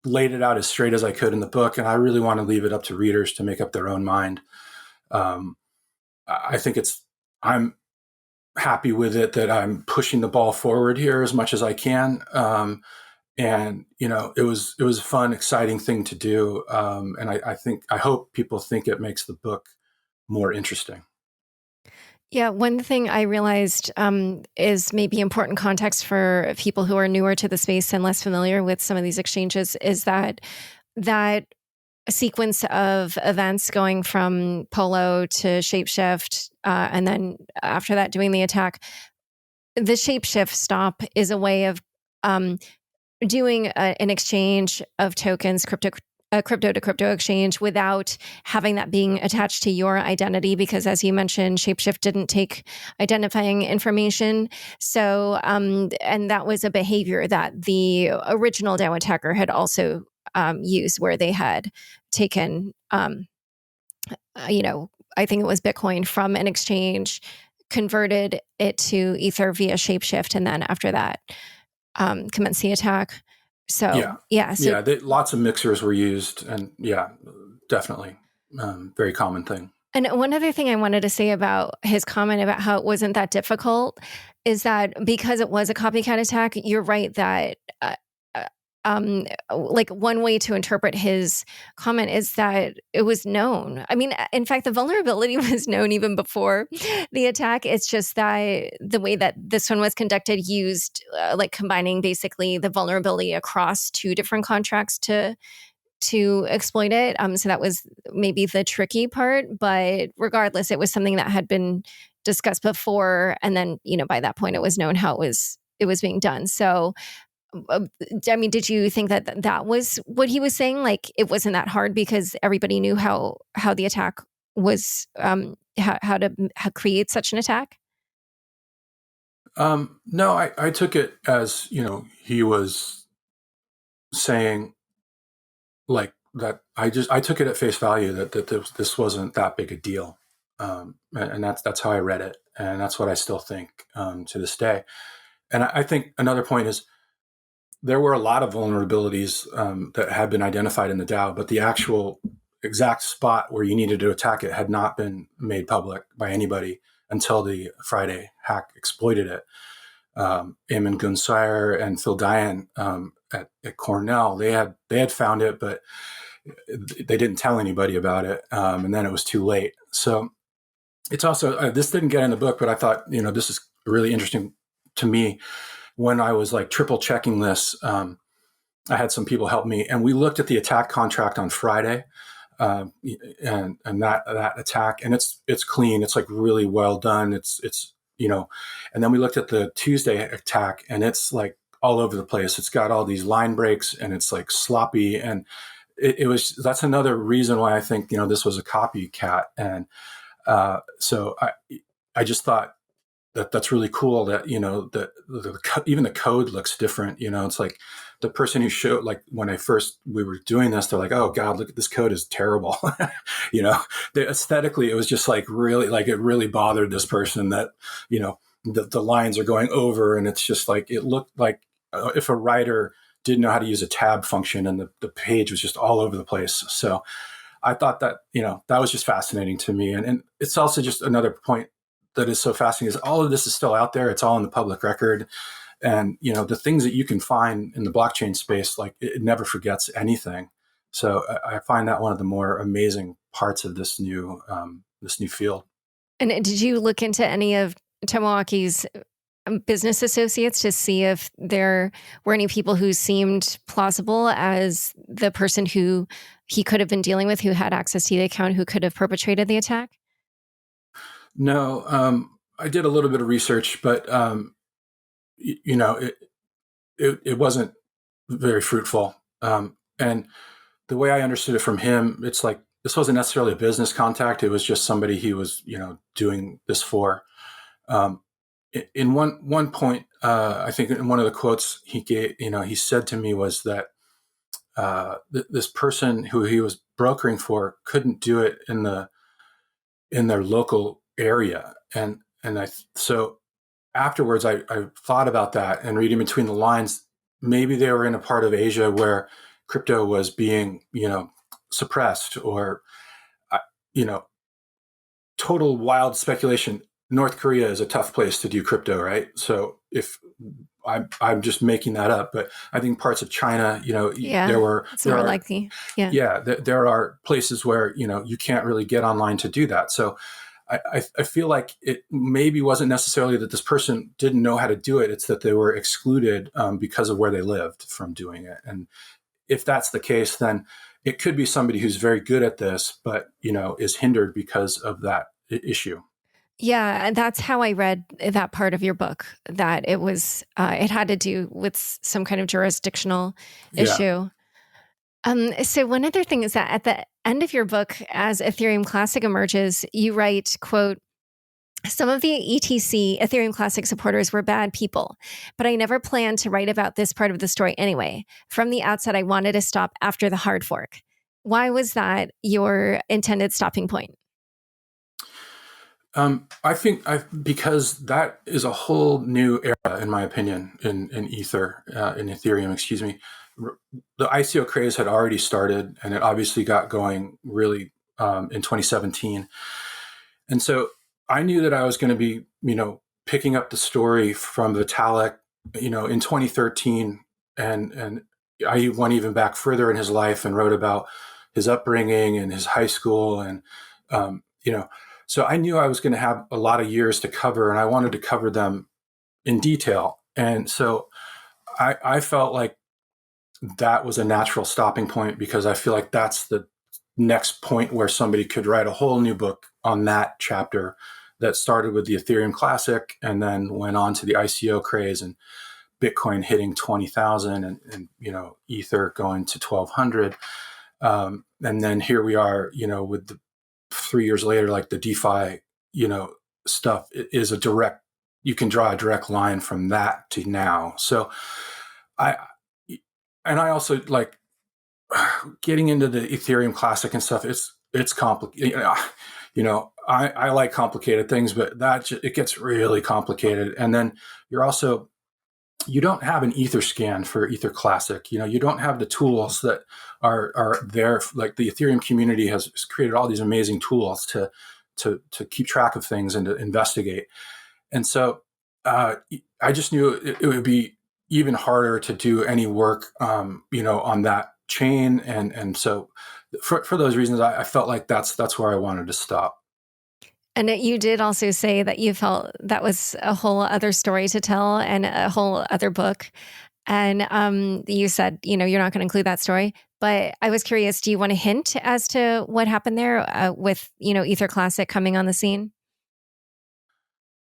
laid it out as straight as I could in the book, and I really want to leave it up to readers to make up their own mind. I think I'm happy with it that I'm pushing the ball forward here as much as I can. And, it was a fun, exciting thing to do. And I hope people think it makes the book more interesting. Yeah, one thing I realized is maybe important context for people who are newer to the space and less familiar with some of these exchanges is that sequence of events going from Polo to Shapeshift, and then after that doing the attack, the Shapeshift stop is a way of doing an exchange of tokens, crypto to crypto exchange, without having that being attached to your identity, because as you mentioned, Shapeshift didn't take identifying information. So, and that was a behavior that the original DAO attacker had also used, where they had taken, I think it was Bitcoin from an exchange, converted it to Ether via Shapeshift, and then after that, commence the attack. So lots of mixers were used, and definitely very common thing. And one other thing I wanted to say about his comment about how it wasn't that difficult is that because it was a copycat attack, you're right that like one way to interpret his comment is that it was known. I mean, in fact, the vulnerability was known even before the attack. It's just that the way that this one was conducted used like combining basically the vulnerability across two different contracts to exploit it. So that was maybe the tricky part, but regardless, it was something that had been discussed before. And then, by that point it was known how it was being done. So I mean, did you think that that was what he was saying? Like, it wasn't that hard because everybody knew how the attack was, how to create such an attack? No, I took it as, he was saying like that. I took it at face value that this wasn't that big a deal. And that's how I read it. And that's what I still think to this day. And I think another point is there were a lot of vulnerabilities that had been identified in the DAO, but the actual exact spot where you needed to attack it had not been made public by anybody until the Friday hack exploited it. Eamon Gunsire and Phil Diane at Cornell, they had found it, but they didn't tell anybody about it, and then it was too late. So it's also this didn't get in the book, but I thought this is really interesting to me. When I was like triple checking this, I had some people help me, and we looked at the attack contract on Friday, and that attack, and it's clean. It's like really well done. It's and then we looked at the Tuesday attack, and it's like all over the place. It's got all these line breaks, and it's like sloppy, and that's another reason why I think this was a copycat. And so I just thought that's really cool that even the code looks different. It's like the person who showed, like when we were doing this, they're like, oh God, look at this code is terrible. Aesthetically it was just like really, like it really bothered this person that the lines are going over, and it's just like it looked like if a writer didn't know how to use a tab function, and the page was just all over the place. So I thought that that was just fascinating to me, and it's also just another point that is so fascinating is all of this is still out there. It's all in the public record. And, the things that you can find in the blockchain space, like it never forgets anything. So I find that one of the more amazing parts of this new field. And did you look into any of Tomoaki's business associates to see if there were any people who seemed plausible as the person who he could have been dealing with, who had access to the account, who could have perpetrated the attack? No, I did a little bit of research, but it wasn't very fruitful. And the way I understood it from him, it's like this wasn't necessarily a business contact. It was just somebody he was doing this for. In one point, I think in one of the quotes he gave, he said to me was that this person who he was brokering for couldn't do it in their local area. So afterwards I thought about that, and reading between the lines, maybe they were in a part of Asia where crypto was being, suppressed, or, total wild speculation. North Korea is a tough place to do crypto, right? So if I'm just making that up, but I think parts of China, it's more likely. There are places where, you can't really get online to do that. So I feel like it maybe wasn't necessarily that this person didn't know how to do it. It's that they were excluded because of where they lived from doing it. And if that's the case, then it could be somebody who's very good at this, but, is hindered because of that issue. Yeah, and that's how I read that part of your book, that it was, it had to do with some kind of jurisdictional issue. So one other thing is that at the end of your book, as Ethereum Classic emerges, you write, quote, "Some of the ETC Ethereum Classic supporters were bad people, but I never planned to write about this part of the story anyway. From the outset, I wanted to stop after the hard fork." Why was that your intended stopping point? I think because that is a whole new era, in my opinion, in Ethereum, excuse me. The ICO craze had already started, and it obviously got going really in 2017. And so I knew that I was going to be, picking up the story from Vitalik, in 2013, and I went even back further in his life and wrote about his upbringing and his high school, and so I knew I was going to have a lot of years to cover, and I wanted to cover them in detail. And so I felt like that was a natural stopping point, because I feel like that's the next point where somebody could write a whole new book on that chapter that started with the Ethereum Classic and then went on to the ICO craze and Bitcoin hitting 20,000 and Ether going to 1,200. And then here we are, with 3 years later, like the DeFi, stuff is you can draw a direct line from that to now. So I also like getting into the Ethereum Classic and stuff. It's complicated. I like complicated things, but it gets really complicated. And then you don't have an Ether scan for Ether Classic. You don't have the tools that are there. Like the Ethereum community has created all these amazing tools to keep track of things and to investigate. And so I just knew it would be even harder to do any work, on that chain. And so for those reasons, I felt like that's where I wanted to stop. And you did also say that you felt that was a whole other story to tell and a whole other book. And you said, you're not going to include that story. But I was curious, do you want to hint as to what happened there with, Ether Classic coming on the scene?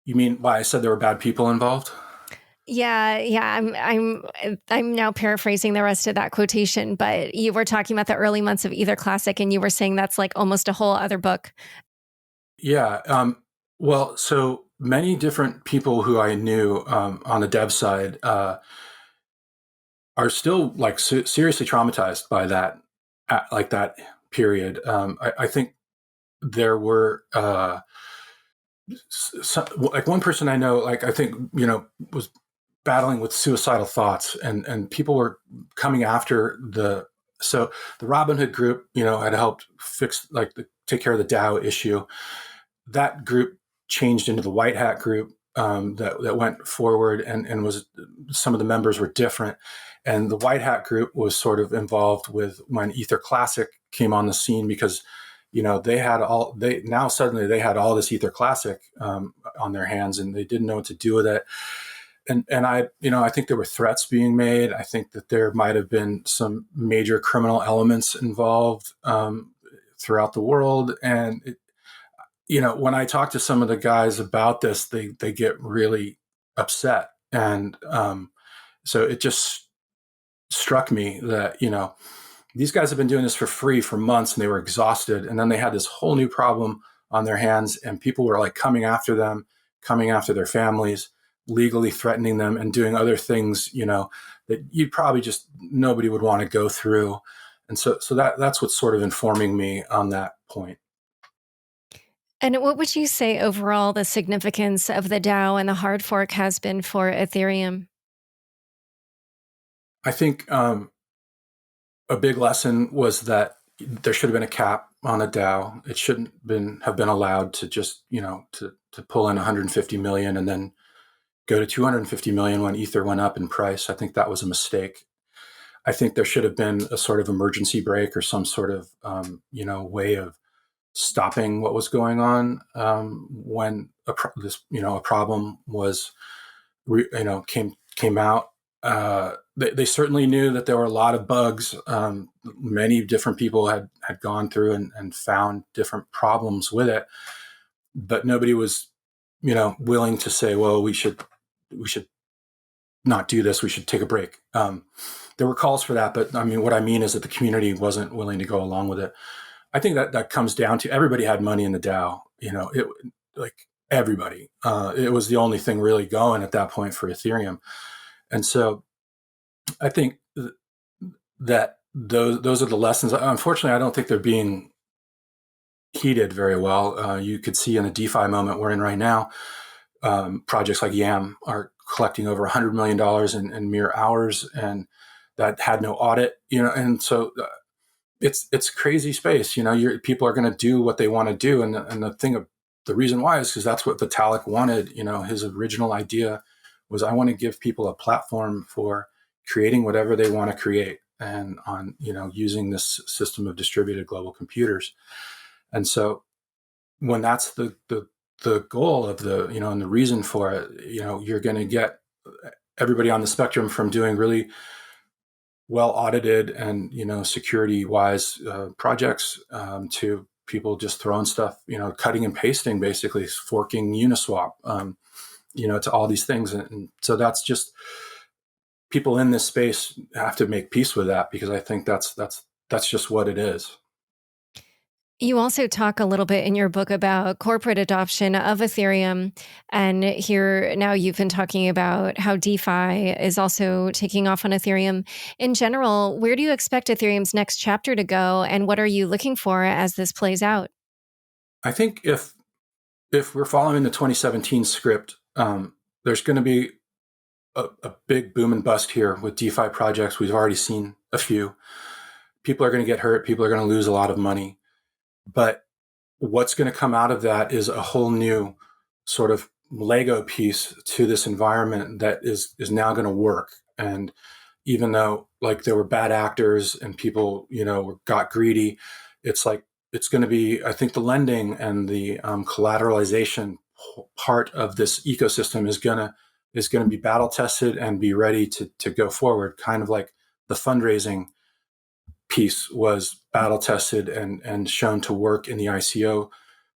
You mean why I said there were bad people involved? Yeah. I'm now paraphrasing the rest of that quotation, but you were talking about the early months of Ether Classic, and you were saying that's like almost a whole other book. Yeah. Well, so many different people who I knew on the dev side are still like seriously traumatized by that, like that period. I think there were like one person I know, like I think was battling with suicidal thoughts, and people were coming after the Robinhood group, had helped fix take care of the DAO issue. That group changed into the White Hat group that went forward, and was some of the members were different. And the White Hat group was sort of involved with when Ether Classic came on the scene, because suddenly they had all this Ether Classic on their hands, and they didn't know what to do with it. And I think there were threats being made. I think that there might have been some major criminal elements involved throughout the world. And when I talk to some of the guys about this, they get really upset. And so it just struck me that, these guys have been doing this for free for months, and they were exhausted. And then they had this whole new problem on their hands, and people were like coming after them, coming after their families, legally threatening them, and doing other things, that you'd probably just nobody would want to go through. And so that's what's sort of informing me on that point. And what would you say overall the significance of the DAO and the hard fork has been for Ethereum? I think a big lesson was that there should have been a cap on a DAO. It shouldn't have been allowed to just, to pull in 150 million and then go to 250 million when Ether went up in price. I think that was a mistake. I think there should have been a sort of emergency brake or some sort of, way of stopping what was going on when a problem was, came out. They certainly knew that there were a lot of bugs. Many different people had gone through and found different problems with it, but nobody was, willing to say, well, we should not do this. We should take a break. There were calls for that, but what I mean is that the community wasn't willing to go along with it. I think that comes down to everybody had money in the DAO. Everybody. It was the only thing really going at that point for Ethereum. And so I think that those are the lessons. Unfortunately, I don't think they're being heeded very well. You could see in the DeFi moment we're in right now, projects like Yam are collecting over $100 million in mere hours, and that had no audit, and so it's crazy space. People are going to do what they want to do, and the reason why is because that's what Vitalik wanted. His original idea was, I want to give people a platform for creating whatever they want to create, and on using this system of distributed global computers. And so when that's the goal of and the reason for it, you're going to get everybody on the spectrum from doing really well audited and security wise projects to people just throwing stuff, cutting and pasting, basically forking Uniswap, to all these things. And so that's just people in this space have to make peace with that, because I think that's just what it is. You also talk a little bit in your book about corporate adoption of Ethereum. And here now you've been talking about how DeFi is also taking off on Ethereum. In general, where do you expect Ethereum's next chapter to go? And what are you looking for as this plays out? I think if we're following the 2017 script, there's going to be a big boom and bust here with DeFi projects. We've already seen a few. People are going to get hurt. People are going to lose a lot of money. But what's going to come out of that is a whole new sort of Lego piece to this environment that is now going to work. And even though like there were bad actors and people, got greedy, it's like it's going to be, I think the lending and the collateralization part of this ecosystem is going to be battle tested and be ready to go forward, kind of like the fundraising piece was battle tested and shown to work in the ICO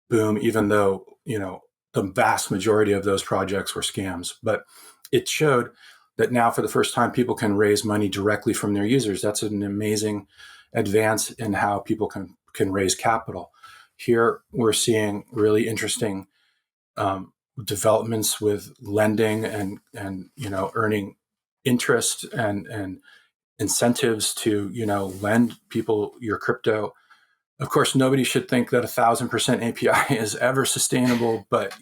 boom, even though, the vast majority of those projects were scams. But it showed that now for the first time, people can raise money directly from their users. That's an amazing advance in how people can raise capital. Here, we're seeing really interesting developments with lending and earning interest and incentives to lend people your crypto. Of course, nobody should think that 1,000% API is ever sustainable, but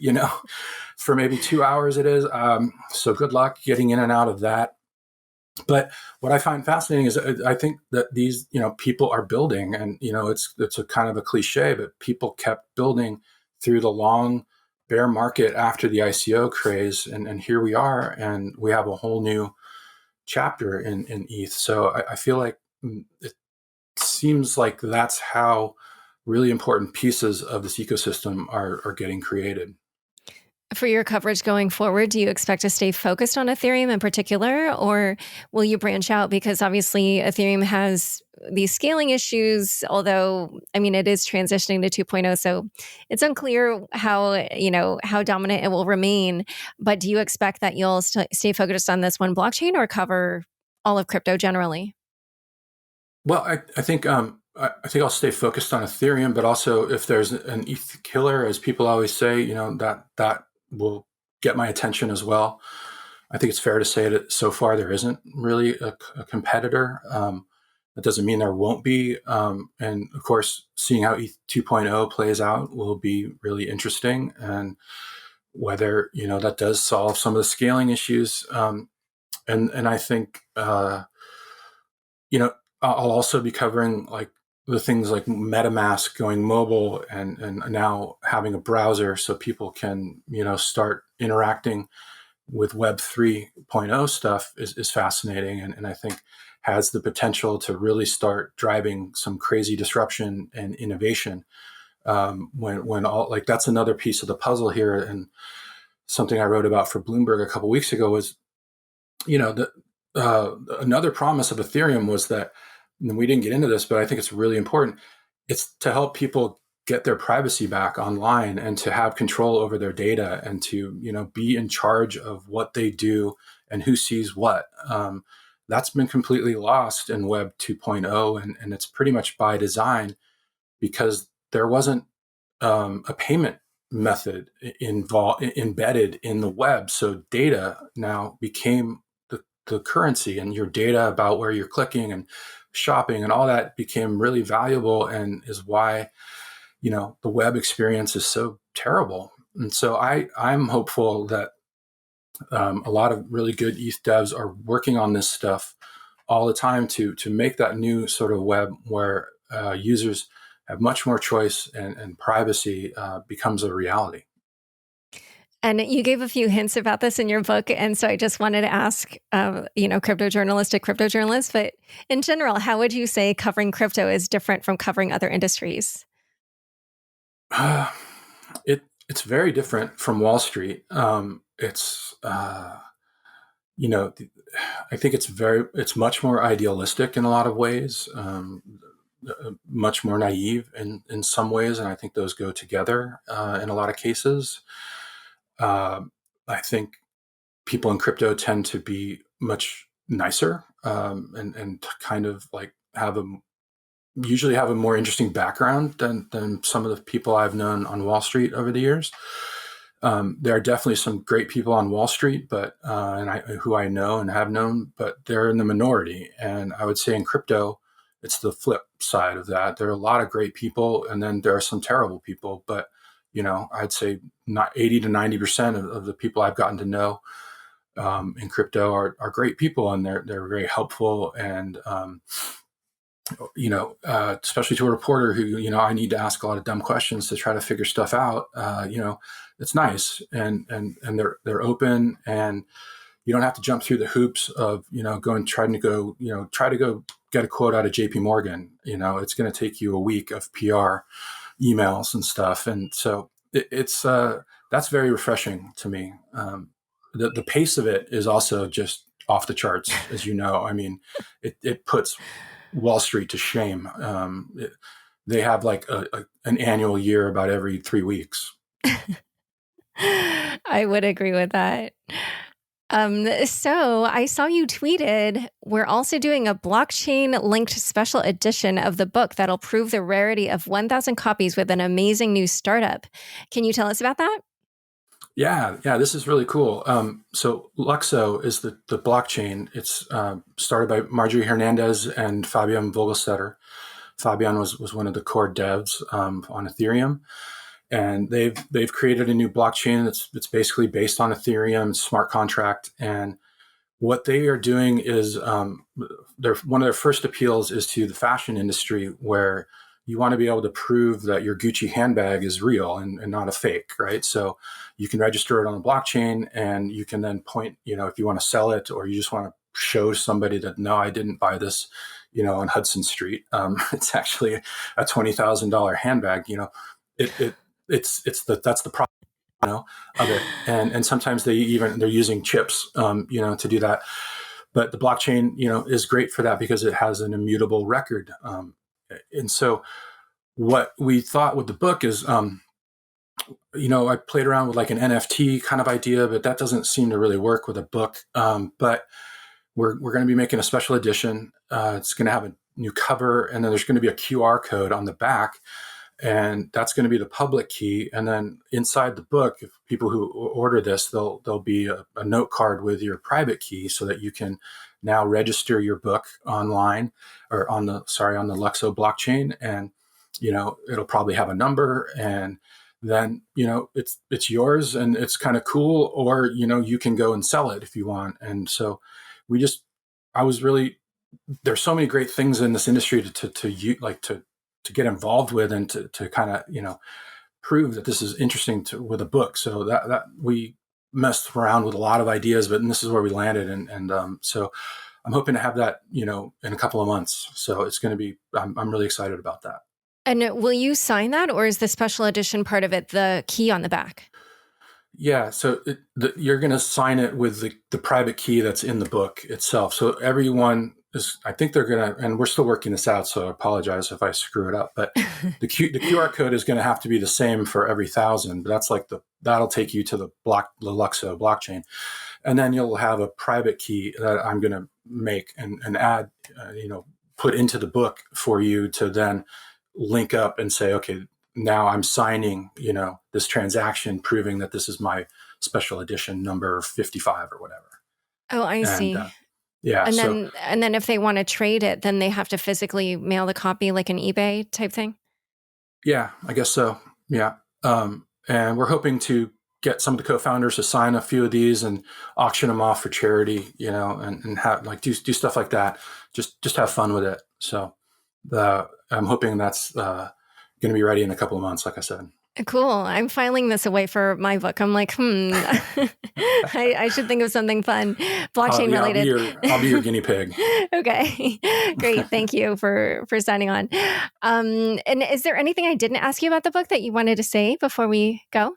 for maybe 2 hours it is. So good luck getting in and out of that. But what I find fascinating is I think that these people are building, and it's a kind of a cliche, but people kept building through the long bear market after the ICO craze, and here we are, and we have a whole new chapter in ETH. So I feel like it seems like that's how really important pieces of this ecosystem are getting created. For your coverage going forward, do you expect to stay focused on Ethereum in particular, or will you branch out? Because obviously Ethereum has these scaling issues, although, I mean, it is transitioning to 2.0, so it's unclear how dominant it will remain. But do you expect that you'll stay focused on this one blockchain or cover all of crypto generally? Well, I think I think I'll stay focused on Ethereum, but also if there's an ETH killer, as people always say, that will get my attention as well. I think it's fair to say that so far there isn't really a competitor. That doesn't mean there won't be. And of course, seeing how ETH 2.0 plays out will be really interesting, and whether that does solve some of the scaling issues. And I think I'll also be covering like the things like MetaMask going mobile and now having a browser so people can, start interacting with Web 3.0 stuff is fascinating. And I think has the potential to really start driving some crazy disruption and innovation. When all like that's another piece of the puzzle here. And something I wrote about for Bloomberg a couple of weeks ago was, another promise of Ethereum was that, and we didn't get into this, but I think it's really important. It's to help people get their privacy back online and to have control over their data and to, be in charge of what they do and who sees what. That's been completely lost in Web 2.0, and it's pretty much by design because there wasn't a payment method embedded in the web. So data now became the currency, and your data about where you're clicking and shopping and all that became really valuable, and is why the web experience is so terrible. And so I'm hopeful that a lot of really good ETH devs are working on this stuff all the time to make that new sort of web where users have much more choice and privacy becomes a reality. And you gave a few hints about this in your book. And so I just wanted to ask, crypto journalist to crypto journalist, but in general, how would you say covering crypto is different from covering other industries? It's very different from Wall Street. I think it's much more idealistic in a lot of ways, much more naive in some ways. And I think those go together in a lot of cases. I think people in crypto tend to be much nicer, and kind of like usually have a more interesting background than some of the people I've known on Wall Street over the years. There are definitely some great people on Wall Street, but who I know and have known, but they're in the minority. And I would say in crypto, it's the flip side of that. There are a lot of great people, and then there are some terrible people. But I'd say not 80 to 90% of the people I've gotten to know in crypto are great people, and they're very helpful, and especially to a reporter who, I need to ask a lot of dumb questions to try to figure stuff out. It's nice, and they're open, and you don't have to jump through the hoops of, try to go get a quote out of JP Morgan. It's going to take you a week of PR emails and stuff. And so it's that's very refreshing to me. The pace of it is also just off the charts, as you know. I mean, it puts Wall Street to shame. They have like an annual year about every 3 weeks. I would agree with that. So I saw you tweeted, we're also doing a blockchain linked special edition of the book that'll prove the rarity of 1,000 copies with an amazing new startup. Can you tell us about that? Yeah, this is really cool. So Luxo is the blockchain. It's started by Marjorie Hernandez and Fabian Vogelstetter. Fabian was one of the core devs on Ethereum. And they've created a new blockchain that's basically based on Ethereum smart contract. And what they are doing is one of their first appeals is to the fashion industry, where you want to be able to prove that your Gucci handbag is real and not a fake, right? So you can register it on the blockchain, and you can then point, if you want to sell it, or you just want to show somebody that, no, I didn't buy this, on Hudson Street. It's actually a $20,000 handbag. That's the problem, of it. And sometimes they're using chips, to do that. But the blockchain, is great for that because it has an immutable record. And so what we thought with the book is, I played around with like an NFT kind of idea, but that doesn't seem to really work with a book. But we're going to be making a special edition. It's going to have a new cover, and then there's going to be a QR code on the back. And that's going to be the public key. And then inside the book, if people who order this, there'll be a note card with your private key, so that you can now register your book online, or on the Luxo blockchain. And, it'll probably have a number, and then, it's yours, and it's kind of cool. Or, you can go and sell it if you want. And so there's so many great things in this industry to get involved with, and to kind of, prove that this is interesting with a book. So that we messed around with a lot of ideas, but this is where we landed. And so I'm hoping to have that, in a couple of months. So it's going to be, I'm really excited about that. And will you sign that, or is the special edition part of it the key on the back? Yeah, so you're going to sign it with the private key that's in the book itself. So everyone I think they're going to, and we're still working this out, so I apologize if I screw it up, but the QR code is going to have to be the same for every 1,000. But that's like that'll take you to the Luxo blockchain. And then you'll have a private key that I'm going to make and add, put into the book for you to then link up and say, okay, now I'm signing, this transaction proving that this is my special edition number 55 or whatever. Oh, I see. Yeah. And then if they want to trade it, then they have to physically mail the copy, like an eBay type thing? Yeah, I guess so. Yeah. And we're hoping to get some of the co-founders to sign a few of these and auction them off for charity, and have do stuff like that. Just have fun with it. So I'm hoping that's going to be ready in a couple of months, like I said. Cool. I'm filing this away for my book. I'm like, I should think of something fun, blockchain related. I'll be your guinea pig. Okay, great. Thank you for signing on. And is there anything I didn't ask you about the book that you wanted to say before we go?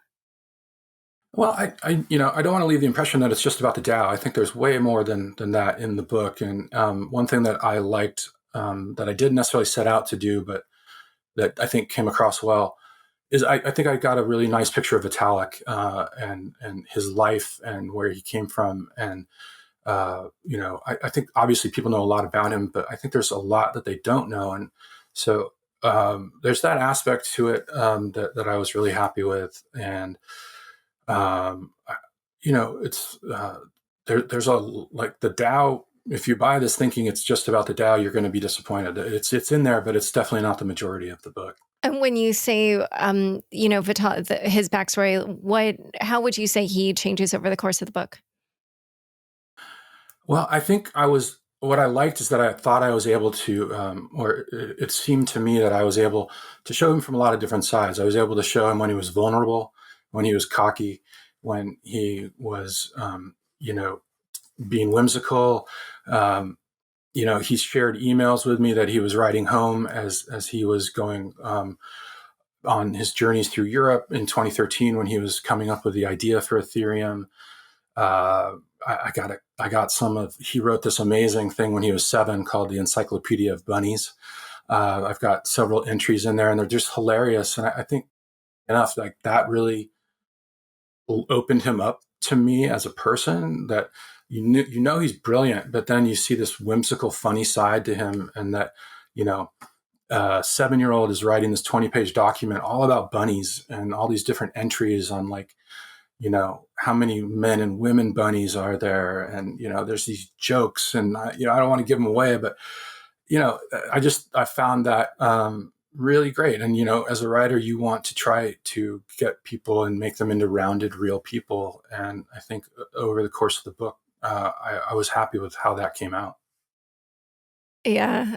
Well, I don't want to leave the impression that it's just about the DAO. I think there's way more than that in the book. And one thing that I liked, that I didn't necessarily set out to do, but that I think came across well, is I think I got a really nice picture of Vitalik and his life and where he came from. And I think obviously people know a lot about him, but I think there's a lot that they don't know. And so there's that aspect to it that I was really happy with. And, it's there's like the DAO. If you buy this thinking it's just about the DAO, you're going to be disappointed. It's in there, but it's definitely not the majority of the book. And when you say, his backstory, how would you say he changes over the course of the book? Well, I think what I liked is that I thought I was able to, or it seemed to me that I was able to show him from a lot of different sides. I was able to show him when he was vulnerable, when he was cocky, when he was, being whimsical. He shared emails with me that he was writing home as he was going on his journeys through Europe in 2013 when he was coming up with the idea for Ethereum. I got he wrote this amazing thing when he was 7 called the Encyclopedia of Bunnies. I've got several entries in there and they're just hilarious. And I think enough like that really opened him up to me as a person, that he's brilliant, but then you see this whimsical, funny side to him. And that, 7-year-old is writing this 20-page document all about bunnies and all these different entries on like, how many men and women bunnies are there? And, there's these jokes and, I don't want to give them away, but, I found that really great. And, as a writer, you want to try to get people and make them into rounded, real people. And I think over the course of the book, I was happy with how that came out. Yeah,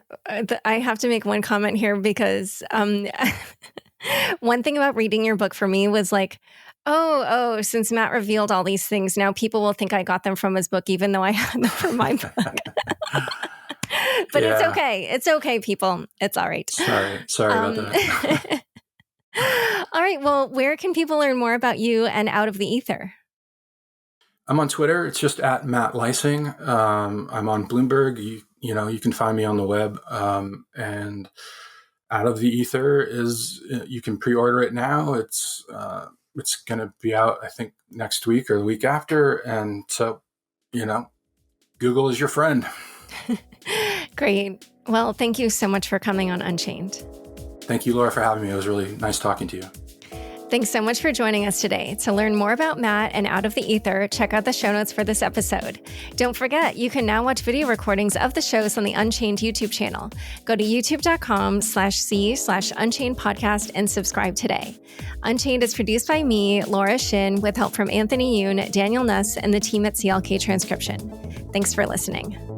I have to make one comment here because one thing about reading your book for me was like, oh, since Matt revealed all these things, now people will think I got them from his book, even though I had them from my book. But yeah. It's okay. It's okay, people. It's all right. Sorry about that. All right. Well, where can people learn more about you and Out of the Ether? I'm on Twitter. It's just at Matt Leising. I'm on Bloomberg. You can find me on the web. And Out of the Ether you can pre-order it now. It's going to be out, I think, next week or the week after. And so, Google is your friend. Great. Well, thank you so much for coming on Unchained. Thank you, Laura, for having me. It was really nice talking to you. Thanks so much for joining us today. To learn more about Matt and Out of the Ether, check out the show notes for this episode. Don't forget, you can now watch video recordings of the shows on the Unchained YouTube channel. Go to youtube.com/c/Unchained podcast and subscribe today. Unchained is produced by me, Laura Shin, with help from Anthony Yoon, Daniel Nuss, and the team at CLK Transcription. Thanks for listening.